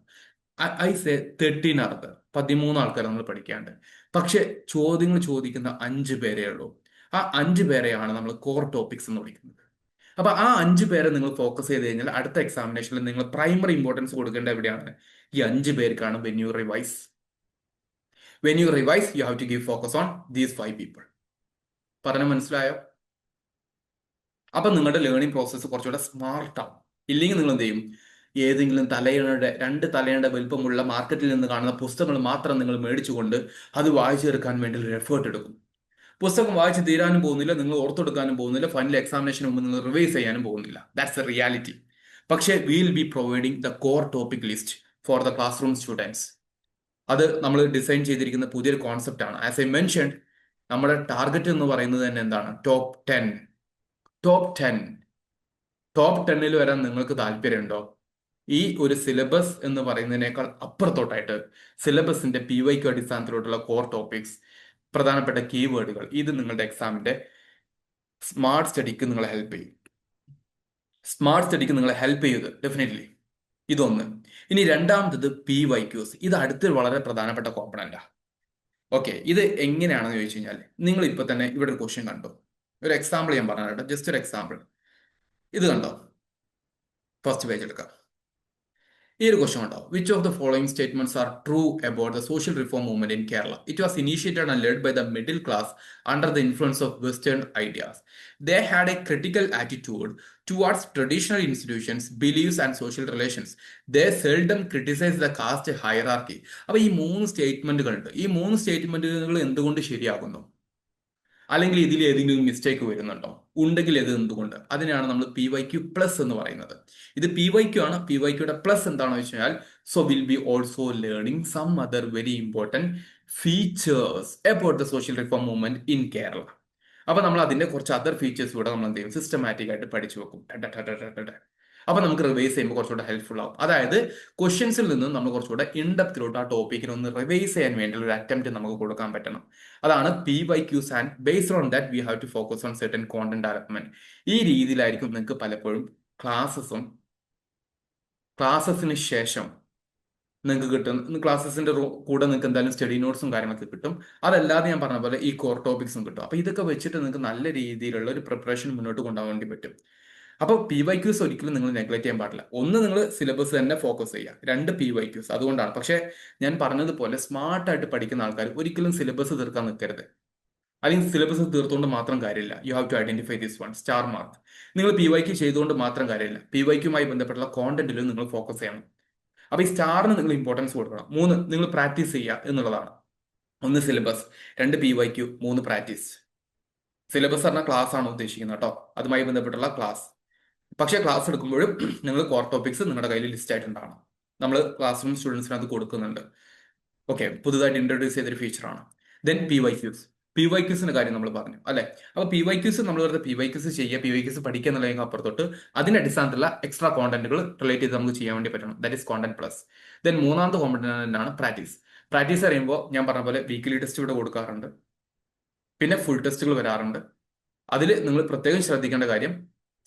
ഐ സേ 13 ആൾക്ക് 13 ആൾക്കാർ നമ്മൾ പഠിക്കാണ്ട്. പക്ഷെ ചോദ്യങ്ങൾ ചോദിക്കുന്ന 5 പേരേ ഉള്ളൂ. ആ 5 പേരെയാണ് നമ്മൾ കോർ ടോപ്പിക്സ് എന്ന് വിളിക്കുന്നത്. അപ്പൊ ആ 5 പേരെ നിങ്ങൾ ഫോക്കസ് ചെയ്ത് കഴിഞ്ഞാൽ അടുത്ത എക്സാമിനേഷനിൽ നിങ്ങൾ പ്രൈമറി ഇമ്പോർട്ടൻസ് കൊടുക്കേണ്ട എവിടെയാണ്? ഈ 5 പേർക്കാണ്. When you revise you have to give focus on these 5 people. പറഞ്ഞ മനസ്സിലായോ? അപ്പൊ നിങ്ങളുടെ ലേണിംഗ് പ്രോസസ്സ് കുറച്ചുകൂടെ സ്മാർട്ട് ആവും. ഇല്ലെങ്കിൽ നിങ്ങൾ എന്ത് ചെയ്യും? ഏതെങ്കിലും തലയണയുടെ 2 തലയണയുടെ വലുപ്പമുള്ള മാർക്കറ്റിൽ നിന്ന് കാണുന്ന പുസ്തകങ്ങൾ മാത്രം നിങ്ങൾ മേടിച്ചുകൊണ്ട് അത് വായിച്ചെടുക്കാൻ വേണ്ടി ഒരു എഫേർട്ട് എടുക്കും. പുസ്തകം വായിച്ച് തീരാനും പോകുന്നില്ല, നിങ്ങൾ ഓർത്തെടുക്കാനും പോകുന്നില്ല, ഫൈനൽ എക്സാമിനേഷന് മുമ്പ് നിങ്ങൾ റിവൈസ് ചെയ്യാനും പോകുന്നില്ല. That's a reality. പക്ഷേ will be providing the core topic list for the class room students. അത് നമ്മൾ ഡിസൈൻ ചെയ്തിരിക്കുന്ന പുതിയൊരു കോൺസെപ്റ്റ് ആണ്. ആസ് ഐ മെൻഷൻഡ്, നമ്മുടെ ടാർഗറ്റ് എന്ന് പറയുന്നത് തന്നെ എന്താണ്? ടോപ്പ് 10. ടോപ്പ് 10ൽ വരാൻ നിങ്ങൾക്ക് താല്പര്യമുണ്ടോ? ഈ ഒരു സിലബസ് എന്ന് പറയുന്നതിനേക്കാൾ അപ്പുറത്തോട്ടായിട്ട് സിലബസിന്റെ PYQ അടിസ്ഥാനത്തിലോട്ടുള്ള കോർ ടോപ്പിക്സ്, പ്രധാനപ്പെട്ട കീവേഡുകൾ, ഇത് നിങ്ങളുടെ എക്സാമിന്റെ സ്മാർട്ട് സ്റ്റഡിക്ക് നിങ്ങളെ ഹെൽപ്പ് ചെയ്ത് ഡെഫിനറ്റ്ലി. ഇതൊന്ന്. ഇനി രണ്ടാമത്തത് PYQs. ഇത് അടുത്തൊരു വളരെ പ്രധാനപ്പെട്ട കോമ്പണന്റാ. ഓക്കെ, ഇത് എങ്ങനെയാണെന്ന് ചോദിച്ചു കഴിഞ്ഞാൽ, നിങ്ങൾ ഇപ്പൊ തന്നെ ഇവിടെ ഒരു ക്വസ്റ്റ്യൻ കണ്ടു. ഒരു എക്സാമ്പിൾ ഞാൻ പറഞ്ഞോ, ജസ്റ്റ് ഒരു എക്സാമ്പിൾ. ഇത് കണ്ടോ? ഫസ്റ്റ് പേജ് എടുക്കാം. ഈ ഒരു ക്വസ്റ്റ്യൻ ഉണ്ടോ? Which of the following statements are true about the social reform movement in Kerala? It was initiated and led by the middle class under the influence of western ideas. They had a critical attitude towards traditional institutions, beliefs and social relations. They seldom criticized the caste hierarchy. അപ്പൊ ഈ 3 സ്റ്റേറ്റ്മെന്റുകൾ ഉണ്ട്. ഈ 3 സ്റ്റേറ്റ്മെന്റുകൾ എന്തുകൊണ്ട് ശരിയാകുന്നു? അല്ലെങ്കിൽ ഇതിൽ ഏതെങ്കിലും മിസ്റ്റേക്ക് വരുന്നുണ്ടോ? ഉണ്ടെങ്കിൽ ഇത് എന്തുകൊണ്ട്? അതിനാണ് നമ്മൾ PYQ പ്ലസ് എന്ന് പറയുന്നത്. ഇത് PYQ ആണ്. PYQയുടെ പ്ലസ് എന്താണെന്ന് വെച്ച് കഴിഞ്ഞാൽ, so will be also learning some other very important features about the social reform movement in Kerala. അപ്പൊ നമ്മൾ അതിന്റെ കുറച്ച് അതർ ഫീച്ചേഴ്സ് കൂടെ നമ്മൾ എന്ത് ചെയ്യും? സിസ്റ്റമാറ്റിക് ആയിട്ട് പഠിച്ചു വെക്കും. അപ്പൊ നമുക്ക് റിവൈസ് ചെയ്യുമ്പോൾ കുറച്ചുകൂടെ ഹെൽപ്ഫുൾ ആവും. അതായത് ക്വസ്റ്റ്യൻസിൽ നിന്നും നമ്മൾ കുറച്ചുകൂടെ ഇൻഡെപ്തിലോട്ട് ആ ടോപ്പിക്കിനെ ഒന്ന് റിവൈസ് ചെയ്യാൻ വേണ്ടിയുള്ള ഒരു അറ്റംപ്റ്റ് നമുക്ക് കൊടുക്കാൻ പറ്റണം. അതാണ് PYQs, and based on that we have to focus on certain content development. ഈ രീതിയിലായിരിക്കും നിങ്ങൾക്ക് പലപ്പോഴും ക്ലാസ്സസിന് ശേഷം നിങ്ങൾക്ക് കിട്ടും. ക്ലാസ്സസിന്റെ കൂടെ നിങ്ങൾക്ക് എന്തായാലും സ്റ്റഡി നോട്ട്സും കാര്യങ്ങളൊക്കെ കിട്ടും. അതല്ലാതെ ഞാൻ പറഞ്ഞ പോലെ ഈ കോർ ടോപ്പിക്സും കിട്ടും. അപ്പൊ ഇതൊക്കെ വെച്ചിട്ട് നിങ്ങൾക്ക് നല്ല രീതിയിലുള്ള ഒരു പ്രിപ്പറേഷൻ മുന്നോട്ട് കൊണ്ടുപോകാൻ വേണ്ടി പറ്റും. അപ്പോൾ PYQs ഒരിക്കലും നിങ്ങൾ നെഗ്ലക്ട് ചെയ്യാൻ പാടില്ല. ഒന്ന്, നിങ്ങൾ സിലബസ് തന്നെ ഫോക്കസ് ചെയ്യുക. 2, PYQs. അതുകൊണ്ടാണ്. പക്ഷേ ഞാൻ പറഞ്ഞതുപോലെ സ്മാർട്ടായിട്ട് പഠിക്കുന്ന ആൾക്കാർ ഒരിക്കലും സിലബസ് തീർക്കാൻ നിൽക്കരുത്. അല്ലെങ്കിൽ സിലബസ് തീർത്തുകൊണ്ട് മാത്രം കാര്യമില്ല. You have to identify this one, star mark. നിങ്ങൾ PYQ ചെയ്തുകൊണ്ട് മാത്രം കാര്യമില്ല. PYQമായി ബന്ധപ്പെട്ടുള്ള കോണ്ടന്റിലും നിങ്ങൾ ഫോക്കസ് ചെയ്യണം. അപ്പൊ ഈ സ്റ്റാറിന് നിങ്ങൾ ഇമ്പോർട്ടൻസ് കൊടുക്കണം. 3, നിങ്ങൾ പ്രാക്ടീസ് ചെയ്യുക എന്നുള്ളതാണ്. 1 സിലബസ്, 2 PYQ, 3 പ്രാക്ടീസ്. സിലബസ് പറഞ്ഞാൽ ക്ലാസ് ആണ് ഉദ്ദേശിക്കുന്നത് കേട്ടോ, അതുമായി ബന്ധപ്പെട്ടുള്ള ക്ലാസ്. പക്ഷേ ക്ലാസ് എടുക്കുമ്പോഴും നിങ്ങൾ കോർ ടോപ്പിക്സ് നിങ്ങളുടെ കയ്യിൽ ലിസ്റ്റ് ആയിട്ടുണ്ടാവണം. നമ്മൾ ക്ലാസ് റൂം സ്റ്റുഡൻസിന് അത് കൊടുക്കുന്നുണ്ട്. ഓക്കെ, പുതുതായിട്ട് ഇൻട്രൊഡ്യൂസ് ചെയ്തൊരു ഫീച്ചറാണ്. ദെൻ PYQസിന്റെ കാര്യം നമ്മൾ പറഞ്ഞു അല്ലെ. അപ്പൊ PYQs നമ്മൾ വെറുതെ PYQs ചെയ്യുക, PYQs പഠിക്കുക എന്നുള്ളതിന് അപ്പുറത്തോട്ട് അതിന്റെ അടിസ്ഥാനത്തിലുള്ള എക്സ്ട്രാ കോണ്ടന്റുകൾ റിലേറ്റ് ചെയ്ത് നമുക്ക് ചെയ്യാൻ വേണ്ടി പറ്റണം. That is content plus. Then മൂന്നാമത്തെ കോമ്പണന്റ് ആണ് പ്രാക്ടീസ്. പ്രാക്ടീസ് അറിയുമ്പോൾ ഞാൻ പറഞ്ഞ പോലെ വീക്കിലി ടെസ്റ്റ് ഇവിടെ കൊടുക്കാറുണ്ട്. പിന്നെ ഫുൾ ടെസ്റ്റുകൾ വരാറുണ്ട്. അതിൽ നിങ്ങൾ പ്രത്യേകം ശ്രദ്ധിക്കേണ്ട കാര്യം,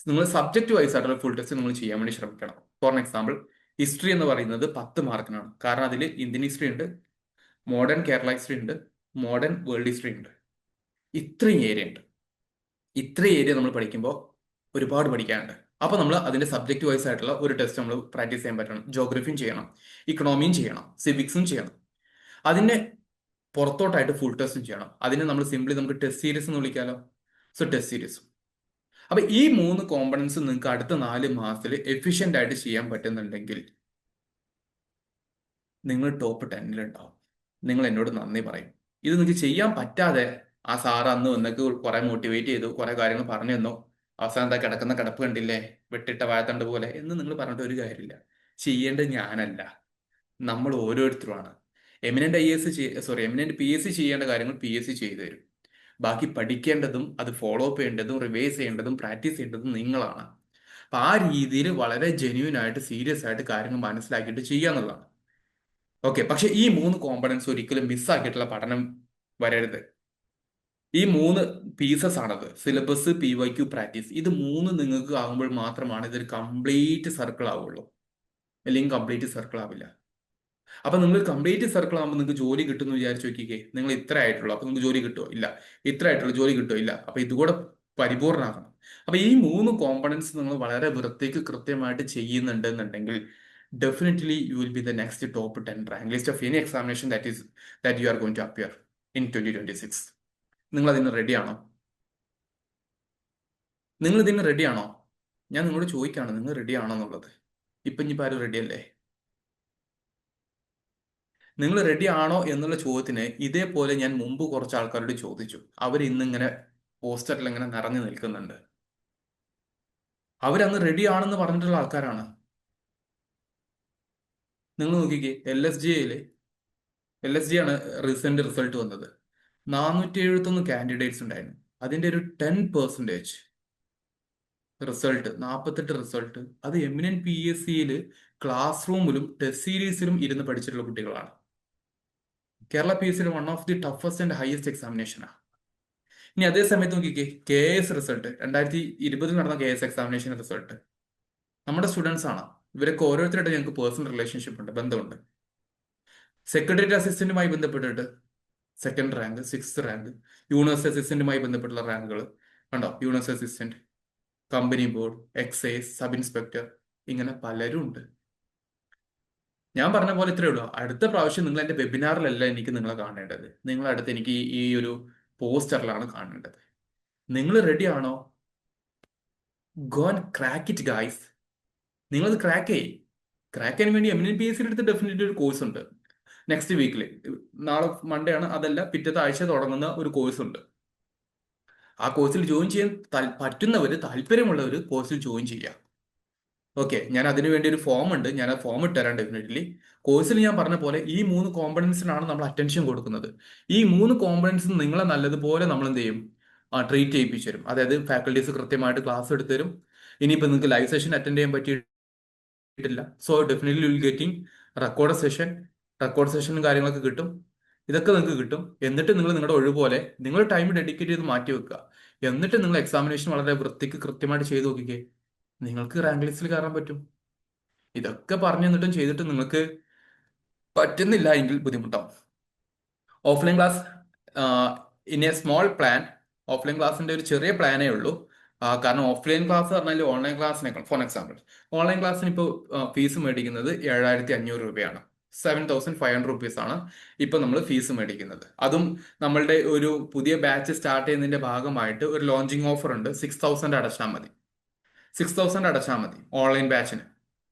നിങ്ങൾ സബ്ജക്ട് വൈസ് ആയിട്ടുള്ള ഫുൾ ടെസ്റ്റ് നിങ്ങൾ ചെയ്യാൻ വേണ്ടി ശ്രമിക്കണം. ഫോർ എക്സാമ്പിൾ, ഹിസ്റ്ററി എന്ന് പറയുന്നത് 10 മാർക്കിനാണ്. കാരണം അതിൽ ഇന്ത്യൻ ഹിസ്റ്ററി ഉണ്ട്, മോഡേൺ കേരള ഹിസ്റ്ററി ഉണ്ട്, മോഡേൺ വേൾഡ് ഹിസ്റ്ററി ഉണ്ട്. ഇത്രയും ഏരിയ നമ്മൾ പഠിക്കുമ്പോൾ ഒരുപാട് പഠിക്കാനുണ്ട്. അപ്പോൾ നമ്മൾ അതിന്റെ സബ്ജക്ട് വൈസ് ആയിട്ടുള്ള ഒരു ടെസ്റ്റ് നമ്മൾ പ്രാക്ടീസ് ചെയ്യാൻ പറ്റണം. ജോഗ്രഫിയും ചെയ്യണം, ഇക്കണോമിയും ചെയ്യണം, സിവിക്സും ചെയ്യണം. അതിന്റെ പുറത്തോട്ടായിട്ട് ഫുൾ ടെസ്റ്റും ചെയ്യണം. അതിന് നമ്മൾ സിംപ്ലി നമുക്ക് ടെസ്റ്റ് സീരീസ് എന്ന് വിളിക്കാമല്ലോ. സോ ടെസ്റ്റ് സീരീസും. അപ്പൊ ഈ 3 കോമ്പണൻസ് നിങ്ങൾക്ക് അടുത്ത 4 മാസത്തിൽ എഫിഷ്യന്റ് ആയിട്ട് ചെയ്യാൻ പറ്റുന്നുണ്ടെങ്കിൽ നിങ്ങൾ ടോപ്പ് 10ൽ ഉണ്ടാവും. നിങ്ങൾ എന്നോട് നന്ദി പറയും. ഇത് നിങ്ങൾക്ക് ചെയ്യാൻ പറ്റാതെ ആ സാറ് അന്ന് വന്നൊക്കെ കുറെ മോട്ടിവേറ്റ് ചെയ്തു, കുറെ കാര്യങ്ങൾ പറഞ്ഞു തന്നു, അവസാനത്തെ കിടക്കുന്ന കിടപ്പ് കണ്ടില്ലേ, വെട്ടിട്ട വാഴത്തണ്ട് പോലെ എന്ന് നിങ്ങൾ പറഞ്ഞിട്ട് ഒരു കാര്യമില്ല. ചെയ്യേണ്ടത് ഞാനല്ല, നമ്മൾ ഓരോരുത്തരുമാണ്. എമിനന്റ് പി എസ് സി ചെയ്യേണ്ട കാര്യങ്ങൾ പി എസ് സി ചെയ്തു തരും. ബാക്കി പഠിക്കേണ്ടതും അത് ഫോളോ അപ്പ് ചെയ്യേണ്ടതും റിവൈസ് ചെയ്യേണ്ടതും പ്രാക്ടീസ് ചെയ്യേണ്ടതും നിങ്ങളാണ്. അപ്പൊ ആ രീതിയിൽ വളരെ ജെന്യൂൻ ആയിട്ട് സീരിയസ് ആയിട്ട് കാര്യങ്ങൾ മനസ്സിലാക്കിയിട്ട് ചെയ്യാന്നുള്ളതാണ്. ഓക്കെ, പക്ഷെ ഈ മൂന്ന് കോമ്പണൻസ് ഒരിക്കലും മിസ്സാക്കിയിട്ടുള്ള പഠനം വരരുത്. ഈ മൂന്ന് പീസസ് ആണത്: syllabus, P Y Q, practice. ഇത് മൂന്ന് നിങ്ങൾക്ക് ആകുമ്പോൾ മാത്രമാണ് ഇതൊരു കംപ്ലീറ്റ് സർക്കിൾ ആവുള്ളൂ. അല്ലെങ്കിൽ കംപ്ലീറ്റ് സർക്കിൾ ആവില്ല. അപ്പൊ നിങ്ങൾ കംപ്ലീറ്റ് സർക്കിൾ ആകുമ്പോൾ നിങ്ങൾക്ക് ജോലി കിട്ടുമെന്ന് വിചാരിച്ചു നോക്കിക്കേ. നിങ്ങൾ ഇത്ര ആയിട്ടുള്ളൂ, അപ്പൊ നിങ്ങൾക്ക് ജോലി കിട്ടുമോ? ഇല്ല. ഇത്ര ആയിട്ടുള്ള ജോലി കിട്ടുമോ? ഇല്ല. അപ്പൊ ഇതുകൂടെ പരിപൂർണ്ണമാകണം. അപ്പൊ ഈ മൂന്ന് കോമ്പണൻസ് നിങ്ങൾ വളരെ വൃത്തിക്ക് കൃത്യമായിട്ട് ചെയ്യുന്നുണ്ടെന്നുണ്ടെങ്കിൽ definitely you will be the next top 10 rank list of any examination that you are going to appear in 2026. നിങ്ങൾ അതിന് റെഡിയാണോ? നിങ്ങൾ ഇതിന് റെഡിയാണോ? ഞാൻ നിങ്ങളോട് ചോദിക്കുകയാണ്, നിങ്ങൾ റെഡിയാണോ എന്നുള്ളത്. ഇപ്പൊ ഇനിയിപ്പോൾ ആരും റെഡിയല്ലേ? നിങ്ങൾ റെഡി ആണോ എന്നുള്ള ചോദ്യത്തിന് ഇതേപോലെ ഞാൻ മുമ്പ് കുറച്ച് ആൾക്കാരോട് ചോദിച്ചു. അവർ ഇന്നിങ്ങനെ പോസ്റ്ററിൽ ഇങ്ങനെ നിറഞ്ഞു നിൽക്കുന്നുണ്ട്. അവരന്ന് റെഡി ആണെന്ന് പറഞ്ഞിട്ടുള്ള ആൾക്കാരാണ്. നിങ്ങൾ നോക്കിക്കേ, എൽ എസ് ജി ആണ് റീസെന്റ് റിസൾട്ട് വന്നത്. 471 കാൻഡിഡേറ്റ്സ് ഉണ്ടായിരുന്നു. അതിന്റെ ഒരു 10% റിസൾട്ട്, 48 റിസൾട്ട്, അത് എമിനന്റ് പി എസ് സിയിൽ ക്ലാസ് റൂമിലും ടെസ്റ്റ് സീരീസിലും ഇരുന്ന് പഠിച്ചിട്ടുള്ള കുട്ടികളാണ്. കേരള പി എസ് സിയുടെ one of the toughest and highest എക്സാമിനേഷനാണ്. ഇനി അതേ സമയത്ത് നോക്കിക്കേ, കെ എസ് റിസൾട്ട്, 2020 നടന്ന കെ എസ് എക്സാമിനേഷൻ റിസൾട്ട്, നമ്മുടെ സ്റ്റുഡൻസ് ആണ്. ഇവരൊക്കെ ഓരോരുത്തരായിട്ട് ഞങ്ങൾക്ക് പേഴ്സണൽ റിലേഷൻഷിപ്പ് ഉണ്ട്, ബന്ധമുണ്ട്. സെക്രട്ടേറിയറ്റ് അസിസ്റ്റന്റുമായി ബന്ധപ്പെട്ടിട്ട് 2nd rank, 6th rank, university അസിസ്റ്റന്റുമായി ബന്ധപ്പെട്ടുള്ള റാങ്കുകൾ കണ്ടോ. University assistant, company board, excise, sub inspector, ഇങ്ങനെ പലരും ഉണ്ട്. ഞാൻ പറഞ്ഞ പോലെ ഇത്രയേ ഉള്ളൂ. അടുത്ത പ്രാവശ്യം നിങ്ങൾ എന്റെ വെബിനാറിലല്ല എനിക്ക് നിങ്ങളെ കാണേണ്ടത്. നിങ്ങൾ അടുത്ത് എനിക്ക് ഈ ഒരു പോസ്റ്ററിലാണ് കാണേണ്ടത്. നിങ്ങൾ റെഡി ആണോ? Go and crack it guys. നിങ്ങളത് ക്രാക്ക് ചെയ്യാൻ വേണ്ടി എമിനന്റ് പി എസ് സിയുടെ അടുത്ത് ഡെഫിനറ്റ്ലി ഒരു കോഴ്സ് ഉണ്ട്. നെക്സ്റ്റ് വീക്കിൽ, നാളെ മൺഡേ ആണ്, അതല്ല പിറ്റത്തെ ആഴ്ച തുടങ്ങുന്ന ഒരു കോഴ്സ് ഉണ്ട്. ആ കോഴ്സിൽ ജോയിൻ ചെയ്യാൻ പറ്റുന്നവര്, താല്പര്യമുള്ളവർ കോഴ്സിൽ ജോയിൻ ചെയ്യാം. ഓക്കെ, ഞാൻ അതിനു വേണ്ടി ഒരു ഫോം ഉണ്ട്, ഞാൻ ആ ഫോം ഇട്ടുതരാം ഡെഫിനറ്റ്ലി. കോഴ്സിൽ ഞാൻ പറഞ്ഞ പോലെ ഈ 3 കോമ്പണൻസിനാണ് നമ്മൾ അറ്റൻഷൻ കൊടുക്കുന്നത്. ഈ 3 കോമ്പണൻസ് നിങ്ങളെ നല്ലതുപോലെ നമ്മൾ എന്ത് ചെയ്യും? ട്രീറ്റ് ചെയ്യിപ്പിച്ചു തരും. അതായത് ഫാക്കൽറ്റീസ് കൃത്യമായിട്ട് ക്ലാസ് എടുത്തു തരും. ഇനിയിപ്പോൾ നിങ്ങൾക്ക് ലൈവ് സെഷൻ അറ്റൻഡ് ചെയ്യാൻ പറ്റിയിട്ടില്ല, so definitely will getting record സെഷനും കാര്യങ്ങളൊക്കെ കിട്ടും. ഇതൊക്കെ നിങ്ങൾക്ക് കിട്ടും. എന്നിട്ട് നിങ്ങൾ നിങ്ങളുടെ ഒഴിവ് പോലെ നിങ്ങൾ ടൈം ഡെഡിക്കേറ്റ് ചെയ്ത് മാറ്റി വെക്കുക. എന്നിട്ട് നിങ്ങൾ എക്സാമിനേഷൻ വളരെ വൃത്തിക്ക് കൃത്യമായിട്ട് ചെയ്ത് നോക്കിക്കേ. നിങ്ങൾക്ക് റാങ്ക് ലിസ്റ്റിൽ കയറാൻ പറ്റും. ഇതൊക്കെ പറഞ്ഞു തന്നിട്ടും ചെയ്തിട്ടും നിങ്ങൾക്ക് പറ്റുന്നില്ല എങ്കിൽ ബുദ്ധിമുട്ടാവും. Offline class in A small plan. Offline ക്ലാസ്സിന്റെ ഒരു ചെറിയ പ്ലാനേ ഉള്ളൂ. കാരണം ഓഫ്ലൈൻ ക്ലാസ് പറഞ്ഞാൽ ഓൺലൈൻ ക്ലാസ്സിനേക്കാൾ, ഫോർ എക്സാമ്പിൾ, ഓൺലൈൻ ക്ലാസ്സിന് ഇപ്പോൾ ഫീസ് മേടിക്കുന്നത് 7,500 രൂപയാണ്. 7,500 റുപ്പീസ് ആണ് ഇപ്പൊ നമ്മൾ ഫീസ് മേടിക്കുന്നത്. അതും നമ്മളുടെ ഒരു പുതിയ ബാച്ച് സ്റ്റാർട്ട് ചെയ്യുന്നതിന്റെ ഭാഗമായിട്ട് ഒരു ലോഞ്ചിങ് ഓഫർ ഉണ്ട്. 6,000 അടച്ചാൽ മതി. 6,000 അടച്ചാൽ മതി ഓൺലൈൻ ബാച്ചിന്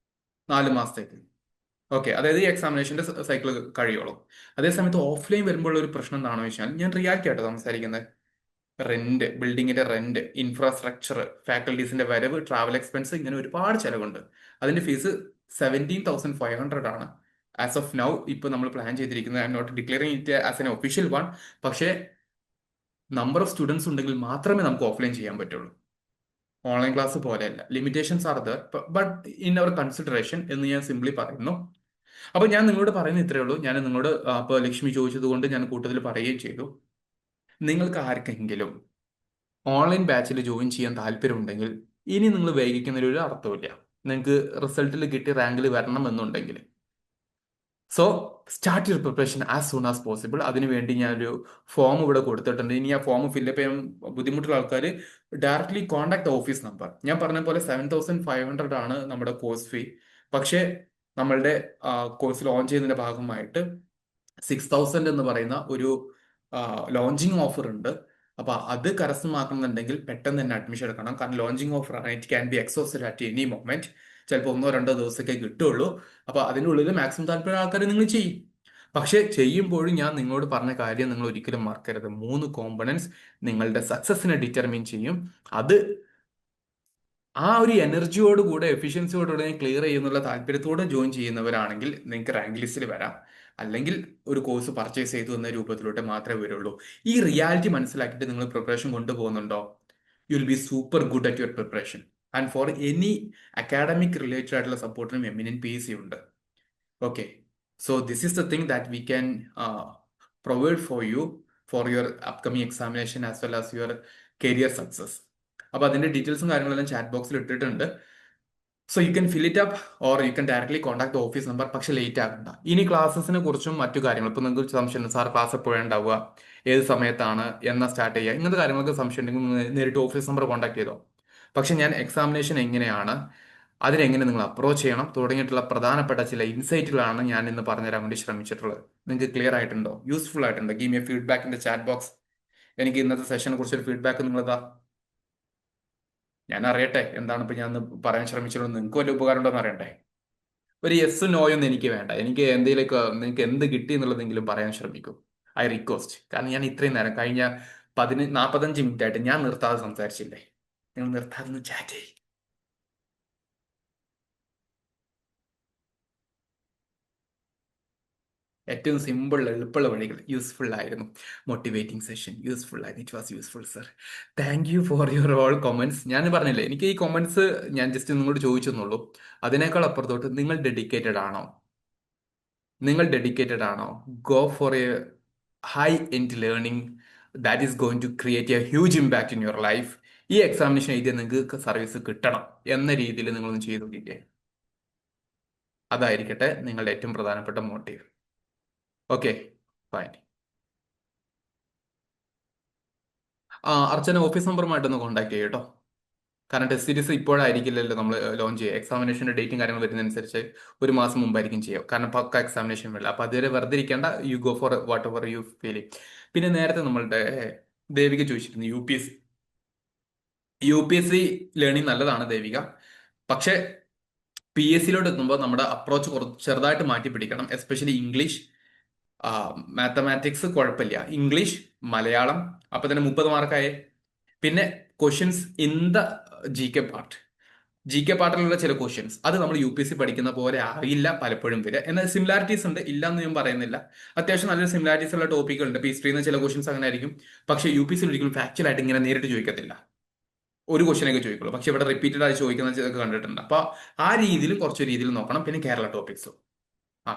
4 മാസത്തേക്ക്. ഓക്കെ, അതായത് ഈ എക്സാമിനേഷന്റെ സൈക്കിൾ കഴിയുള്ളൂ. അതേസമയത്ത് ഓഫ്ലൈൻ വരുമ്പോൾ ഒരു പ്രശ്നം എന്താണെന്ന് വെച്ചാൽ, ഞാൻ റിയാലിറ്റി ആയിട്ട് സംസാരിക്കുന്നത്, റെന്റ്, ബിൽഡിങ്ങിന്റെ റെന്റ്, ഇൻഫ്രാസ്ട്രക്ചർ, ഫാക്കൽറ്റീസിന്റെ വരവ്, ട്രാവൽ എക്സ്പെൻസ്, ഇങ്ങനെ ഒരുപാട് ചെലവുണ്ട്. അതിന്റെ ഫീസ് 17,500 ആണ് ആസ് ഓഫ് നൗ. ഇപ്പൊ നമ്മൾ പ്ലാൻ ചെയ്തിരിക്കുന്നത്, I'm not declaring it as an official one. പക്ഷേ നമ്പർ ഓഫ് സ്റ്റുഡൻസ് ഉണ്ടെങ്കിൽ മാത്രമേ നമുക്ക് ഓഫ്ലൈൻ ചെയ്യാൻ പറ്റുള്ളൂ. ഓൺലൈൻ ക്ലാസ് പോലെയല്ല. Limitations are there, but in our consideration എന്ന് ഞാൻ സിംപ്ലി പറയുന്നു. അപ്പൊ ഞാൻ നിങ്ങളോട് പറയുന്നത് ഇത്രയേ ഉള്ളൂ. ഞാൻ നിങ്ങളോട് ഇപ്പോൾ ലക്ഷ്മി ചോദിച്ചത് കൊണ്ട് ഞാൻ കൂട്ടത്തിൽ പറയുകയും ചെയ്തു. നിങ്ങൾക്ക് ആർക്കെങ്കിലും ഓൺലൈൻ ബാച്ചിൽ ജോയിൻ ചെയ്യാൻ താല്പര്യമുണ്ടെങ്കിൽ ഇനി നിങ്ങൾ വൈകിക്കുന്നതിൽ ഒരു അർത്ഥമില്ല. നിങ്ങൾക്ക് റിസൾട്ടിൽ കിട്ടി റാങ്കിൽ വരണം എന്നുണ്ടെങ്കിൽ, so start your preparation as soon as possible. അതിനുവേണ്ടി ഞാനൊരു ഫോം ഇവിടെ കൊടുത്തിട്ടുണ്ട്. ഇനി ആ ഫോം ഫില്ലപ്പ് ചെയ്യാൻ ബുദ്ധിമുട്ടുള്ള ആൾക്കാർ ഡയറക്ട്ലി കോൺടാക്ട് ഓഫീസ് നമ്പർ. ഞാൻ പറഞ്ഞ പോലെ 7,500 ആണ് നമ്മുടെ കോഴ്സ് ഫീ. പക്ഷേ നമ്മളുടെ കോഴ്സ് ലോഞ്ച് ചെയ്യുന്നതിന്റെ ഭാഗമായിട്ട് 6,000 എന്ന് പറയുന്ന ഒരു ലോഞ്ചിങ് ഓഫർ ഉണ്ട്. അപ്പൊ അത് കരസ്ഥമാക്കുന്നുണ്ടെങ്കിൽ പെട്ടെന്ന് തന്നെ അഡ്മിഷൻ എടുക്കണം. കാരണം ലോഞ്ചിങ് ഓഫർ ആണ്. It can be exhausted at any moment. ചിലപ്പോൾ 1-2 ദിവസമൊക്കെ കിട്ടുള്ളൂ. അപ്പൊ അതിനുള്ളിൽ മാക്സിമം താല്പര്യം ആൾക്കാർ നിങ്ങൾ ചെയ്യും. പക്ഷെ ചെയ്യുമ്പോഴും ഞാൻ നിങ്ങളോട് പറഞ്ഞ കാര്യം നിങ്ങൾ ഒരിക്കലും മറക്കരുത്. 3 കോമ്പണൻസ് നിങ്ങളുടെ സക്സസിനെ ഡിറ്റർമിൻ ചെയ്യും. അത് ആ ഒരു എനർജിയോടുകൂടെ, എഫിഷ്യൻസിയോടുകൂടെ ക്ലിയർ ചെയ്യുന്നുള്ള താല്പര്യത്തോടെ ജോയിൻ ചെയ്യുന്നവരാണെങ്കിൽ നിങ്ങൾക്ക് റാങ്ക് ലിസ്റ്റിൽ വരാം. അല്ലെങ്കിൽ ഒരു കോഴ്സ് പർച്ചേസ് ചെയ്തു എന്ന രൂപത്തിലോട്ട് മാത്രമേ വരുള്ളൂ. ഈ റിയാലിറ്റി മനസ്സിലാക്കിയിട്ട് നിങ്ങൾ പ്രിപ്പറേഷൻ കൊണ്ടുപോകുന്നുണ്ടോ, you will be super good at your preparation. And for any academic related ആയിട്ടുള്ള സപ്പോർട്ടിനും എമിനൻ PSC ഉണ്ട്. Okay, so this is the thing that we can provide for you for your upcoming examination as well as your career success. അപ്പോൾ അതിന്റെ ഡീറ്റെയിൽസും കാര്യങ്ങളെല്ലാം chat ബോക്സിൽ ഇട്ടിട്ടുണ്ട്. So you can fill it up or you can directly contact the office number. പക്ഷെ late ആകണ്ട. ഇനി ക്ലാസ്സസിനെ കുറിച്ചും മറ്റു കാര്യങ്ങൾ ഇപ്പോൾ നിങ്ങൾക്ക് സംശയം, സാർ ക്ലാസ് എപ്പോഴാണ് ഉണ്ടാവുക, ഏത് സമയത്താണ്, എന്നാ സ്റ്റാർട്ട് ചെയ്യുക, ഇങ്ങനത്തെ കാര്യങ്ങൾക്ക് സംശയം ഉണ്ടെങ്കിൽ നിങ്ങൾ നേരിട്ട് ഓഫീസ് നമ്പർ കോൺടാക്ട് ചെയ്തോ. പക്ഷെ ഞാൻ എക്സാമിനേഷൻ എങ്ങനെയാണ്, അതിനെങ്ങനെ നിങ്ങൾ അപ്രോച്ച് ചെയ്യണം തുടങ്ങിയിട്ടുള്ള പ്രധാനപ്പെട്ട ചില ഇൻസൈറ്റുകളാണ് ഞാൻ ഇന്ന് പറഞ്ഞുതരാൻ വേണ്ടി ശ്രമിച്ചിട്ടുള്ളത്. നിങ്ങൾക്ക് ക്ലിയർ ആയിട്ടുണ്ടോ, യൂസ്ഫുൾ ആയിട്ടുണ്ടോ? Give me feedback in the chat box. എനിക്ക് ഇന്നത്തെ സെഷനെ കുറിച്ചൊരു ഫീഡ്ബാക്ക് നിങ്ങളിതാ, ഞാൻ അറിയട്ടെ എന്താണ് ഇപ്പൊ ഞാൻ പറയാൻ ശ്രമിച്ചിട്ടുള്ളത്, നിങ്ങൾക്ക് വലിയ ഉപകാരം ഉണ്ടോ എന്ന് അറിയണ്ടേ. ഒരു യെസ് നോയൊന്നും എനിക്ക് വേണ്ട. എനിക്ക് എന്തെങ്കിലുമൊക്കെ നിങ്ങൾക്ക് എന്ത് കിട്ടി എന്നുള്ളതെങ്കിലും പറയാൻ ശ്രമിക്കും. I request. കാരണം ഞാൻ ഇത്രയും നേരം കഴിഞ്ഞ 45 മിനിറ്റ് ആയിട്ട് ഞാൻ നിർത്താതെ സംസാരിച്ചില്ലേ, നിങ്ങൾ നിർത്താതെ ചാറ്റ് ചെയ്യും. ഏറ്റവും സിമ്പിൾ എളുപ്പമുള്ള വഴികൾ യൂസ്ഫുൾ ആയിരുന്നു. മോട്ടിവേറ്റിംഗ് സെഷൻ യൂസ്ഫുൾ ആയിരുന്നു. It was useful sir. Thank you for your all comments. ഞാൻ പറഞ്ഞില്ലേ, എനിക്ക് ഈ കൊമൻസ് ഞാൻ ജസ്റ്റ് നിങ്ങളോട് ചോദിച്ചെന്നുള്ളൂ. അതിനേക്കാൾ അപ്പുറത്തോട്ട് നിങ്ങൾ ഡെഡിക്കേറ്റഡ് ആണോ, നിങ്ങൾ ഡെഡിക്കേറ്റഡ് ആണോ? Go for a high end learning that is going to create a huge impact in your life. ഈ എക്സാമിനേഷൻ എഴുതിയാൽ നിങ്ങൾക്ക് സർവീസ് കിട്ടണം എന്ന രീതിയിൽ നിങ്ങളൊന്ന് ചെയ്തു നോക്കിക്കേ. അതായിരിക്കട്ടെ നിങ്ങളുടെ ഏറ്റവും പ്രധാനപ്പെട്ട motive. Okay, fine. Archana office നമ്പറുമായിട്ടൊന്ന് കോൺടാക്ട് ചെയ്യും കേട്ടോ. കാരണം ടെസ്റ്റ് സീരീസ് ഇപ്പോഴായിരിക്കില്ലല്ലോ നമ്മൾ ലോഞ്ച് ചെയ്യുക. എക്സാമിനേഷൻ്റെ ഡേറ്റും കാര്യങ്ങൾ വരുന്നതനുസരിച്ച് ഒരു മാസം മുമ്പായിരിക്കും ചെയ്യുക. കാരണം പക്ക എക്സാമിനേഷൻ വരില്ല. അപ്പോൾ അതുവരെ വെറുതെ ഇരിക്കേണ്ട. You go for whatever you feel. പിന്നെ നേരത്തെ നമ്മളുടെ ദേവിക ചോദിച്ചിരുന്നു U P S C learning നല്ലതാണ് ദേവിക. പക്ഷേ PSCയിലോട്ട് എത്തുമ്പോൾ നമ്മുടെ അപ്രോച്ച് കുറച്ച് ചെറുതായിട്ട് മാറ്റി പിടിക്കണം. എസ്പെഷ്യലി ഇംഗ്ലീഷ്, മാത്തമാറ്റിക്സ് കുഴപ്പമില്ല, ഇംഗ്ലീഷ്, മലയാളം അപ്പൊ തന്നെ 30 മാർക്കായേ. പിന്നെ questions in the GK part, GK പാർട്ടിലുള്ള ചില ക്വസ്റ്റ്യൻസ് അത് നമ്മൾ UPSC പഠിക്കുന്ന പോലെ അറിയില്ല പലപ്പോഴും വരെ. എന്നാൽ സിമിലാരിറ്റീസ് ഉണ്ട്, ഇല്ല എന്ന് ഞാൻ പറയുന്നില്ല. അത്യാവശ്യം നല്ലൊരു സിമിലാരിറ്റീസ് ഉള്ള ടോപ്പിക്കുകളുണ്ട്. ഇപ്പൊ ഹിസ്റ്ററിയിൽ നിന്ന് ചില ക്വസ്റ്റ്യൻസ് അങ്ങനെ ആയിരിക്കും. പക്ഷേ UPSC ഒരിക്കലും ഫാക്ച്വൽ ആയിട്ട് ഇങ്ങനെ നേരിട്ട് ചോദിക്കത്തില്ല. ഒരു ക്വസ്റ്റ്യനൊക്കെ ചോദിക്കുള്ളൂ. പക്ഷെ ഇവിടെ റിപ്പീറ്റഡ് ആയി ചോദിക്കുന്ന ചിലതൊക്കെ കണ്ടിട്ടുണ്ട്. അപ്പൊ ആ രീതിയിൽ കുറച്ച് രീതിയിൽ നോക്കണം. പിന്നെ കേരള ടോപ്പിക്സും, ആ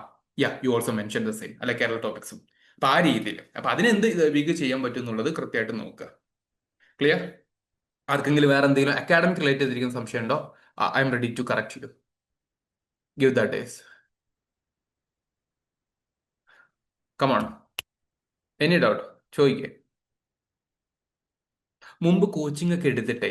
you also mention the same, അല്ലെ, കേരള ടോപ്പിക്സും. അപ്പൊ ആ രീതിയിൽ അപ്പൊ അതിനെന്ത് വീക്ക് ചെയ്യാൻ പറ്റും എന്നുള്ളത് കൃത്യമായിട്ട് നോക്കുക. ക്ലിയർ? ആർക്കെങ്കിലും വേറെ എന്തെങ്കിലും അക്കാഡമിക് റിലേറ്റ് ചെയ്തിരിക്കുന്ന സംശയം ഉണ്ടോ? I'm ready to correct you. Give the days. Come on, any doubt ചോദിക്കേ. മുമ്പ് കോച്ചിങ് ഒക്കെ എടുത്തിട്ടേ,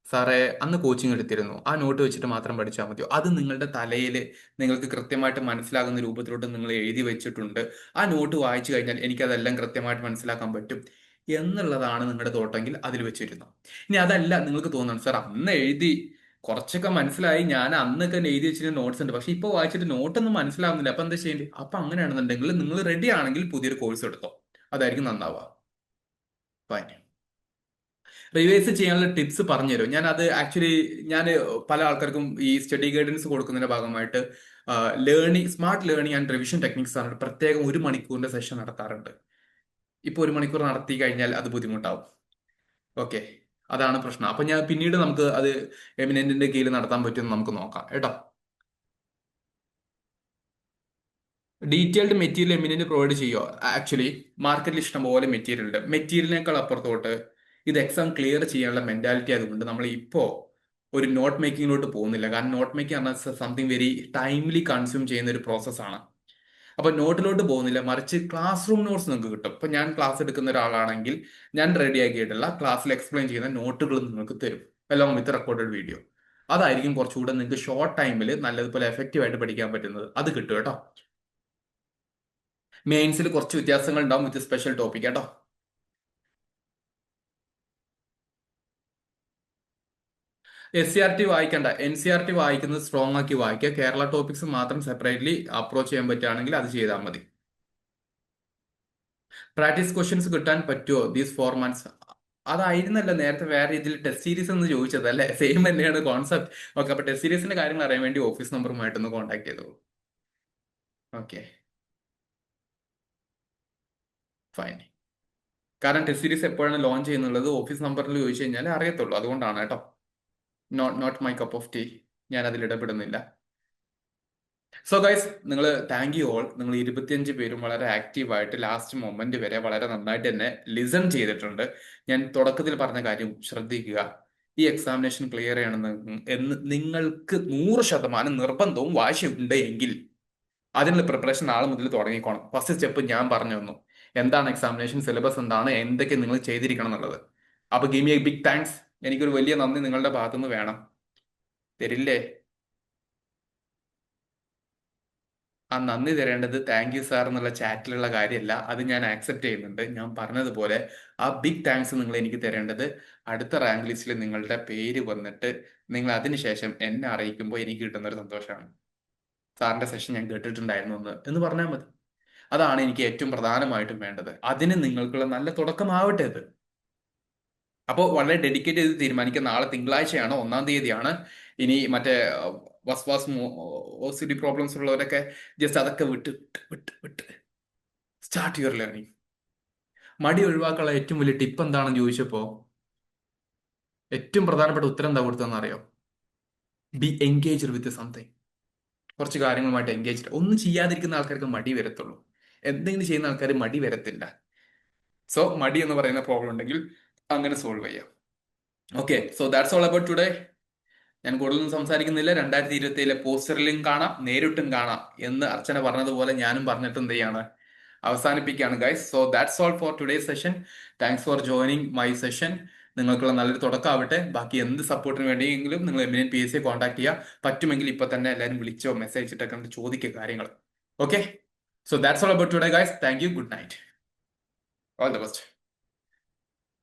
സാറേ അന്ന് കോച്ചിങ് എടുത്തിരുന്നു, ആ നോട്ട് വെച്ചിട്ട് മാത്രം പഠിച്ചാൽ മതിയോ? അത് നിങ്ങളുടെ തലയിൽ നിങ്ങൾക്ക് കൃത്യമായിട്ട് മനസ്സിലാകുന്ന രൂപത്തിലോട്ട് നിങ്ങൾ എഴുതി വെച്ചിട്ടുണ്ട്. ആ നോട്ട് വായിച്ചു കഴിഞ്ഞാൽ എനിക്കതെല്ലാം കൃത്യമായിട്ട് മനസ്സിലാക്കാൻ പറ്റും എന്നുള്ളതാണ് നിങ്ങളുടെ തോട്ടെങ്കിൽ അതിൽ വെച്ചിരുന്നു. ഇനി അതല്ല നിങ്ങൾക്ക് തോന്നുന്നു, സാർ അന്ന് എഴുതി കുറച്ചൊക്കെ മനസ്സിലായി, ഞാൻ അന്നൊക്കെ എഴുതി വെച്ചിട്ട് നോട്ട്സ് ഉണ്ട്, പക്ഷെ ഇപ്പോൾ വായിച്ചിട്ട് നോട്ടൊന്നും മനസ്സിലാവുന്നില്ല, അപ്പൊ എന്താ ചെയ്യേണ്ടത്? അപ്പൊ അങ്ങനെയാണെന്നുണ്ടെങ്കിൽ നിങ്ങൾ റെഡി ആണെങ്കിൽ പുതിയൊരു കോഴ്സ് എടുത്തോ, അതായിരിക്കും നന്നാവുക. ഫൈൻ. റിവൈസ് ചെയ്യാനുള്ള ടിപ്സ് പറഞ്ഞുതരും. ഞാൻ അത് ആക്ച്വലി ഞാൻ പല ആൾക്കാർക്കും ഈ സ്റ്റഡി ഗൈഡൻസ് കൊടുക്കുന്നതിന്റെ ഭാഗമായിട്ട് smart learning and revision techniques ആണ് പ്രത്യേകം 1 മണിക്കൂറിന്റെ സെഷൻ നടത്താറുണ്ട്. ഇപ്പൊ 1 മണിക്കൂർ നടത്തി കഴിഞ്ഞാൽ അത് ബുദ്ധിമുട്ടാവും. ഓക്കെ, അതാണ് പ്രശ്നം. അപ്പൊ ഞാൻ പിന്നീട് നമുക്ക് അത് എമിനന്റിന്റെ കീഴിൽ നടത്താൻ പറ്റുമെന്ന് നമുക്ക് നോക്കാം കേട്ടോ. ഡീറ്റെയിൽഡ് മെറ്റീരിയൽ എമിനന്റ് പ്രൊവൈഡ് ചെയ്യുമോ? ആക്ച്വലി മാർക്കറ്റിൽ ഇഷ്ടംപോലെ മെറ്റീരിയൽ ഉണ്ട്. മെറ്റീരിയലിനേക്കാൾ അപ്പുറത്തോട്ട് ഇത് എക്സാം ക്ലിയർ ചെയ്യാനുള്ള മെന്റാലിറ്റി അതുകൊണ്ട് നമ്മൾ ഇപ്പോ ഒരു നോട്ട് മേക്കിങ്ങിലോട്ട് പോകുന്നില്ല. കാരണം നോട്ട് മേക്കിംഗ് പറഞ്ഞാൽ സംതിങ് വെരി ടൈംലി കൺസ്യൂം ചെയ്യുന്ന ഒരു പ്രോസസ്സാണ്. അപ്പൊ നോട്ടിലോട്ട് പോകുന്നില്ല, മറിച്ച് ക്ലാസ് റൂം നോട്ട്സ് നിങ്ങൾക്ക് കിട്ടും. ഇപ്പൊ ഞാൻ ക്ലാസ് എടുക്കുന്ന ഒരാളാണെങ്കിൽ ഞാൻ റെഡി ആക്കിയിട്ടുള്ള ക്ലാസ്സിൽ എക്സ്പ്ലെയിൻ ചെയ്യുന്ന നോട്ടുകൾ നിങ്ങൾക്ക് തരും, അലോങ് വിത്ത് റെക്കോർഡഡ് വീഡിയോ. അതായിരിക്കും കുറച്ചുകൂടെ നിങ്ങൾക്ക് ഷോർട്ട് ടൈമിൽ നല്ലതുപോലെ എഫക്റ്റീവ് ആയിട്ട് പഠിക്കാൻ പറ്റുന്നത്. അത് കിട്ടും കേട്ടോ. മെയിൻസിൽ കുറച്ച് വ്യത്യാസങ്ങൾ ഉണ്ടാവും വിത്ത് സ്പെഷ്യൽ ടോപ്പിക് കേട്ടോ. SCRT വായിക്കണ്ട, NCRT വായിക്കുന്നത് സ്ട്രോങ് ആക്കി വായിക്കുക. കേരള ടോപ്പിക്സ് മാത്രം സെപ്പറേറ്റ്ലി അപ്രോച്ച് ചെയ്യാൻ പറ്റുകയാണെങ്കിൽ അത് ചെയ്താൽ മതി. പ്രാക്ടീസ് ക്വസ്റ്റ്യൻസ് കിട്ടാൻ പറ്റുമോ ദീസ് 4 months? അതായിരുന്നല്ലോ നേരത്തെ വേറെ ഇതിൽ ടെസ്റ്റ് സീരീസ് എന്ന് ചോദിച്ചത് അല്ലേ? സെയിം തന്നെയാണ് കോൺസെപ്റ്റ്. ഓക്കെ, അപ്പൊ ടെസ്റ്റ് സീരീസിന്റെ കാര്യങ്ങൾ അറിയാൻ വേണ്ടി ഓഫീസ് നമ്പറുമായിട്ടൊന്ന് കോൺടാക്ട് ചെയ്തോളൂ. ഓക്കെ. ഫൈൻ. കാരണം ടെസ്റ്റ് സീരീസ് എപ്പോഴാണ് ലോഞ്ച് ചെയ്യുന്നുള്ളത് ഓഫീസ് നമ്പറിൽ ചോദിച്ചു കഴിഞ്ഞാൽ അറിയത്തുള്ളൂ. അതുകൊണ്ടാണ് കേട്ടോ. Not my cup of tea. ഞാൻ അതിൽ ഇടപെടുന്നില്ല. സോ ഗൈസ്, നിങ്ങൾ താങ്ക് യു ഓൾ. നിങ്ങൾ 25 പേരും വളരെ ആക്റ്റീവായിട്ട് ലാസ്റ്റ് മൊമെന്റ് വരെ വളരെ നന്നായിട്ട് തന്നെ ലിസൺ ചെയ്തിട്ടുണ്ട്. ഞാൻ തുടക്കത്തിൽ പറഞ്ഞ കാര്യം ശ്രദ്ധിക്കുക. ഈ എക്സാമിനേഷൻ ക്ലിയർ ചെയ്യണമെന്ന് എന്ന് നിങ്ങൾക്ക് 100% നിർബന്ധവും വാശിയുണ്ട് എങ്കിൽ അതിനുള്ള പ്രിപ്പറേഷൻ നാളെ മുതൽ തുടങ്ങിക്കോണം. ഫസ്റ്റ് സ്റ്റെപ്പ് ഞാൻ പറഞ്ഞു തന്നു. എന്താണ് എക്സാമിനേഷൻ സിലബസ്, എന്താണ്, എന്തൊക്കെ നിങ്ങൾ ചെയ്തിരിക്കണം എന്നുള്ളത്. അപ്പൊ give me a big thanks. എനിക്കൊരു വലിയ നന്ദി നിങ്ങളുടെ ഭാഗത്തുനിന്ന് വേണം. തരില്ലേ? ആ നന്ദി തരേണ്ടത് താങ്ക് യു സാർ എന്നുള്ള ചാറ്റിലുള്ള കാര്യമല്ല. അത് ഞാൻ ആക്സെപ്റ്റ് ചെയ്യുന്നുണ്ട്. ഞാൻ പറഞ്ഞതുപോലെ ആ ബിഗ് താങ്ക്സ് നിങ്ങൾ എനിക്ക് തരേണ്ടത് അടുത്ത റാങ്ക് ലിസ്റ്റിൽ നിങ്ങളുടെ പേര് വന്നിട്ട് നിങ്ങൾ അതിനുശേഷം എന്നെ അറിയിക്കുമ്പോൾ എനിക്ക് കിട്ടുന്ന ഒരു സന്തോഷമാണ്. സാറിന്റെ സെഷൻ ഞാൻ കേട്ടിട്ടുണ്ടായിരുന്നു എന്ന് പറഞ്ഞാൽ മതി. അതാണ് എനിക്ക് ഏറ്റവും പ്രധാനമായിട്ടും വേണ്ടത്. അതിന് നിങ്ങൾക്കുള്ള നല്ല തുടക്കമാവട്ടെ അത്. അപ്പോൾ വളരെ ഡെഡിക്കേറ്റ് ചെയ്ത് തീരുമാനിക്കുക. നാളെ തിങ്കളാഴ്ചയാണ്, 1-ാം തീയതിയാണ്. ഇനി മറ്റേ വസ്വാസ് OCD പ്രോബ്ലംസ് ഉള്ളവരൊക്കെ ജസ്റ്റ് അതൊക്കെ വിട്ട് വിട്ട് വിട്ട് വിട്ട് സ്റ്റാർട്ട് യുവർ ലേണിംഗ്. മടി ഒഴിവാക്കാനുള്ള ഏറ്റവും വലിയ ടിപ്പ് എന്താണെന്ന് ചോദിച്ചപ്പോൾ ഏറ്റവും പ്രധാനപ്പെട്ട ഉത്തരം എന്താ കൊടുത്തതെന്ന് അറിയോ? B engaged with something. കുറച്ച് കാര്യങ്ങളുമായിട്ട് എൻഗേജ്ഡ്. ഒന്നും ചെയ്യാതിരിക്കുന്ന ആൾക്കാർക്ക് മടി വരത്തുള്ളൂ. എന്തെങ്കിലും ചെയ്യുന്ന ആൾക്കാർ മടി വരത്തില്ല. സോ മടി എന്ന് പറയുന്ന പ്രോബ്ലം ഉണ്ടെങ്കിൽ അങ്ങനെ സോൾവ് ചെയ്യാം. Okay, so that's all about today. ഞാൻ കൂടുതലൊന്നും സംസാരിക്കുന്നില്ല. 2027 പോസ്റ്ററിലും കാണാം, നേരിട്ടും കാണാം എന്ന് അർച്ചന പറഞ്ഞതുപോലെ ഞാനും പറഞ്ഞിട്ട് എന്ത് ചെയ്യാണ്, അവസാനിപ്പിക്കുകയാണ് guys. So that's all for today session. Thanks for joining my session. നിങ്ങൾക്കുള്ള നല്ലൊരു തുടക്കമാവട്ടെ. ബാക്കി എന്ത് സപ്പോർട്ടിന് വേണ്ടിയെങ്കിലും നിങ്ങൾ എമിനന്റ് PSA കോൺടാക്ട് ചെയ്യുക. പറ്റുമെങ്കിൽ ഇപ്പൊ തന്നെ എല്ലാവരും വിളിച്ചോ മെസ്സേജ് ഇട്ടൊക്കെ ചോദിക്കുക കാര്യങ്ങൾ. Okay, so that's all about today guys. Thank you. Good night. All the best.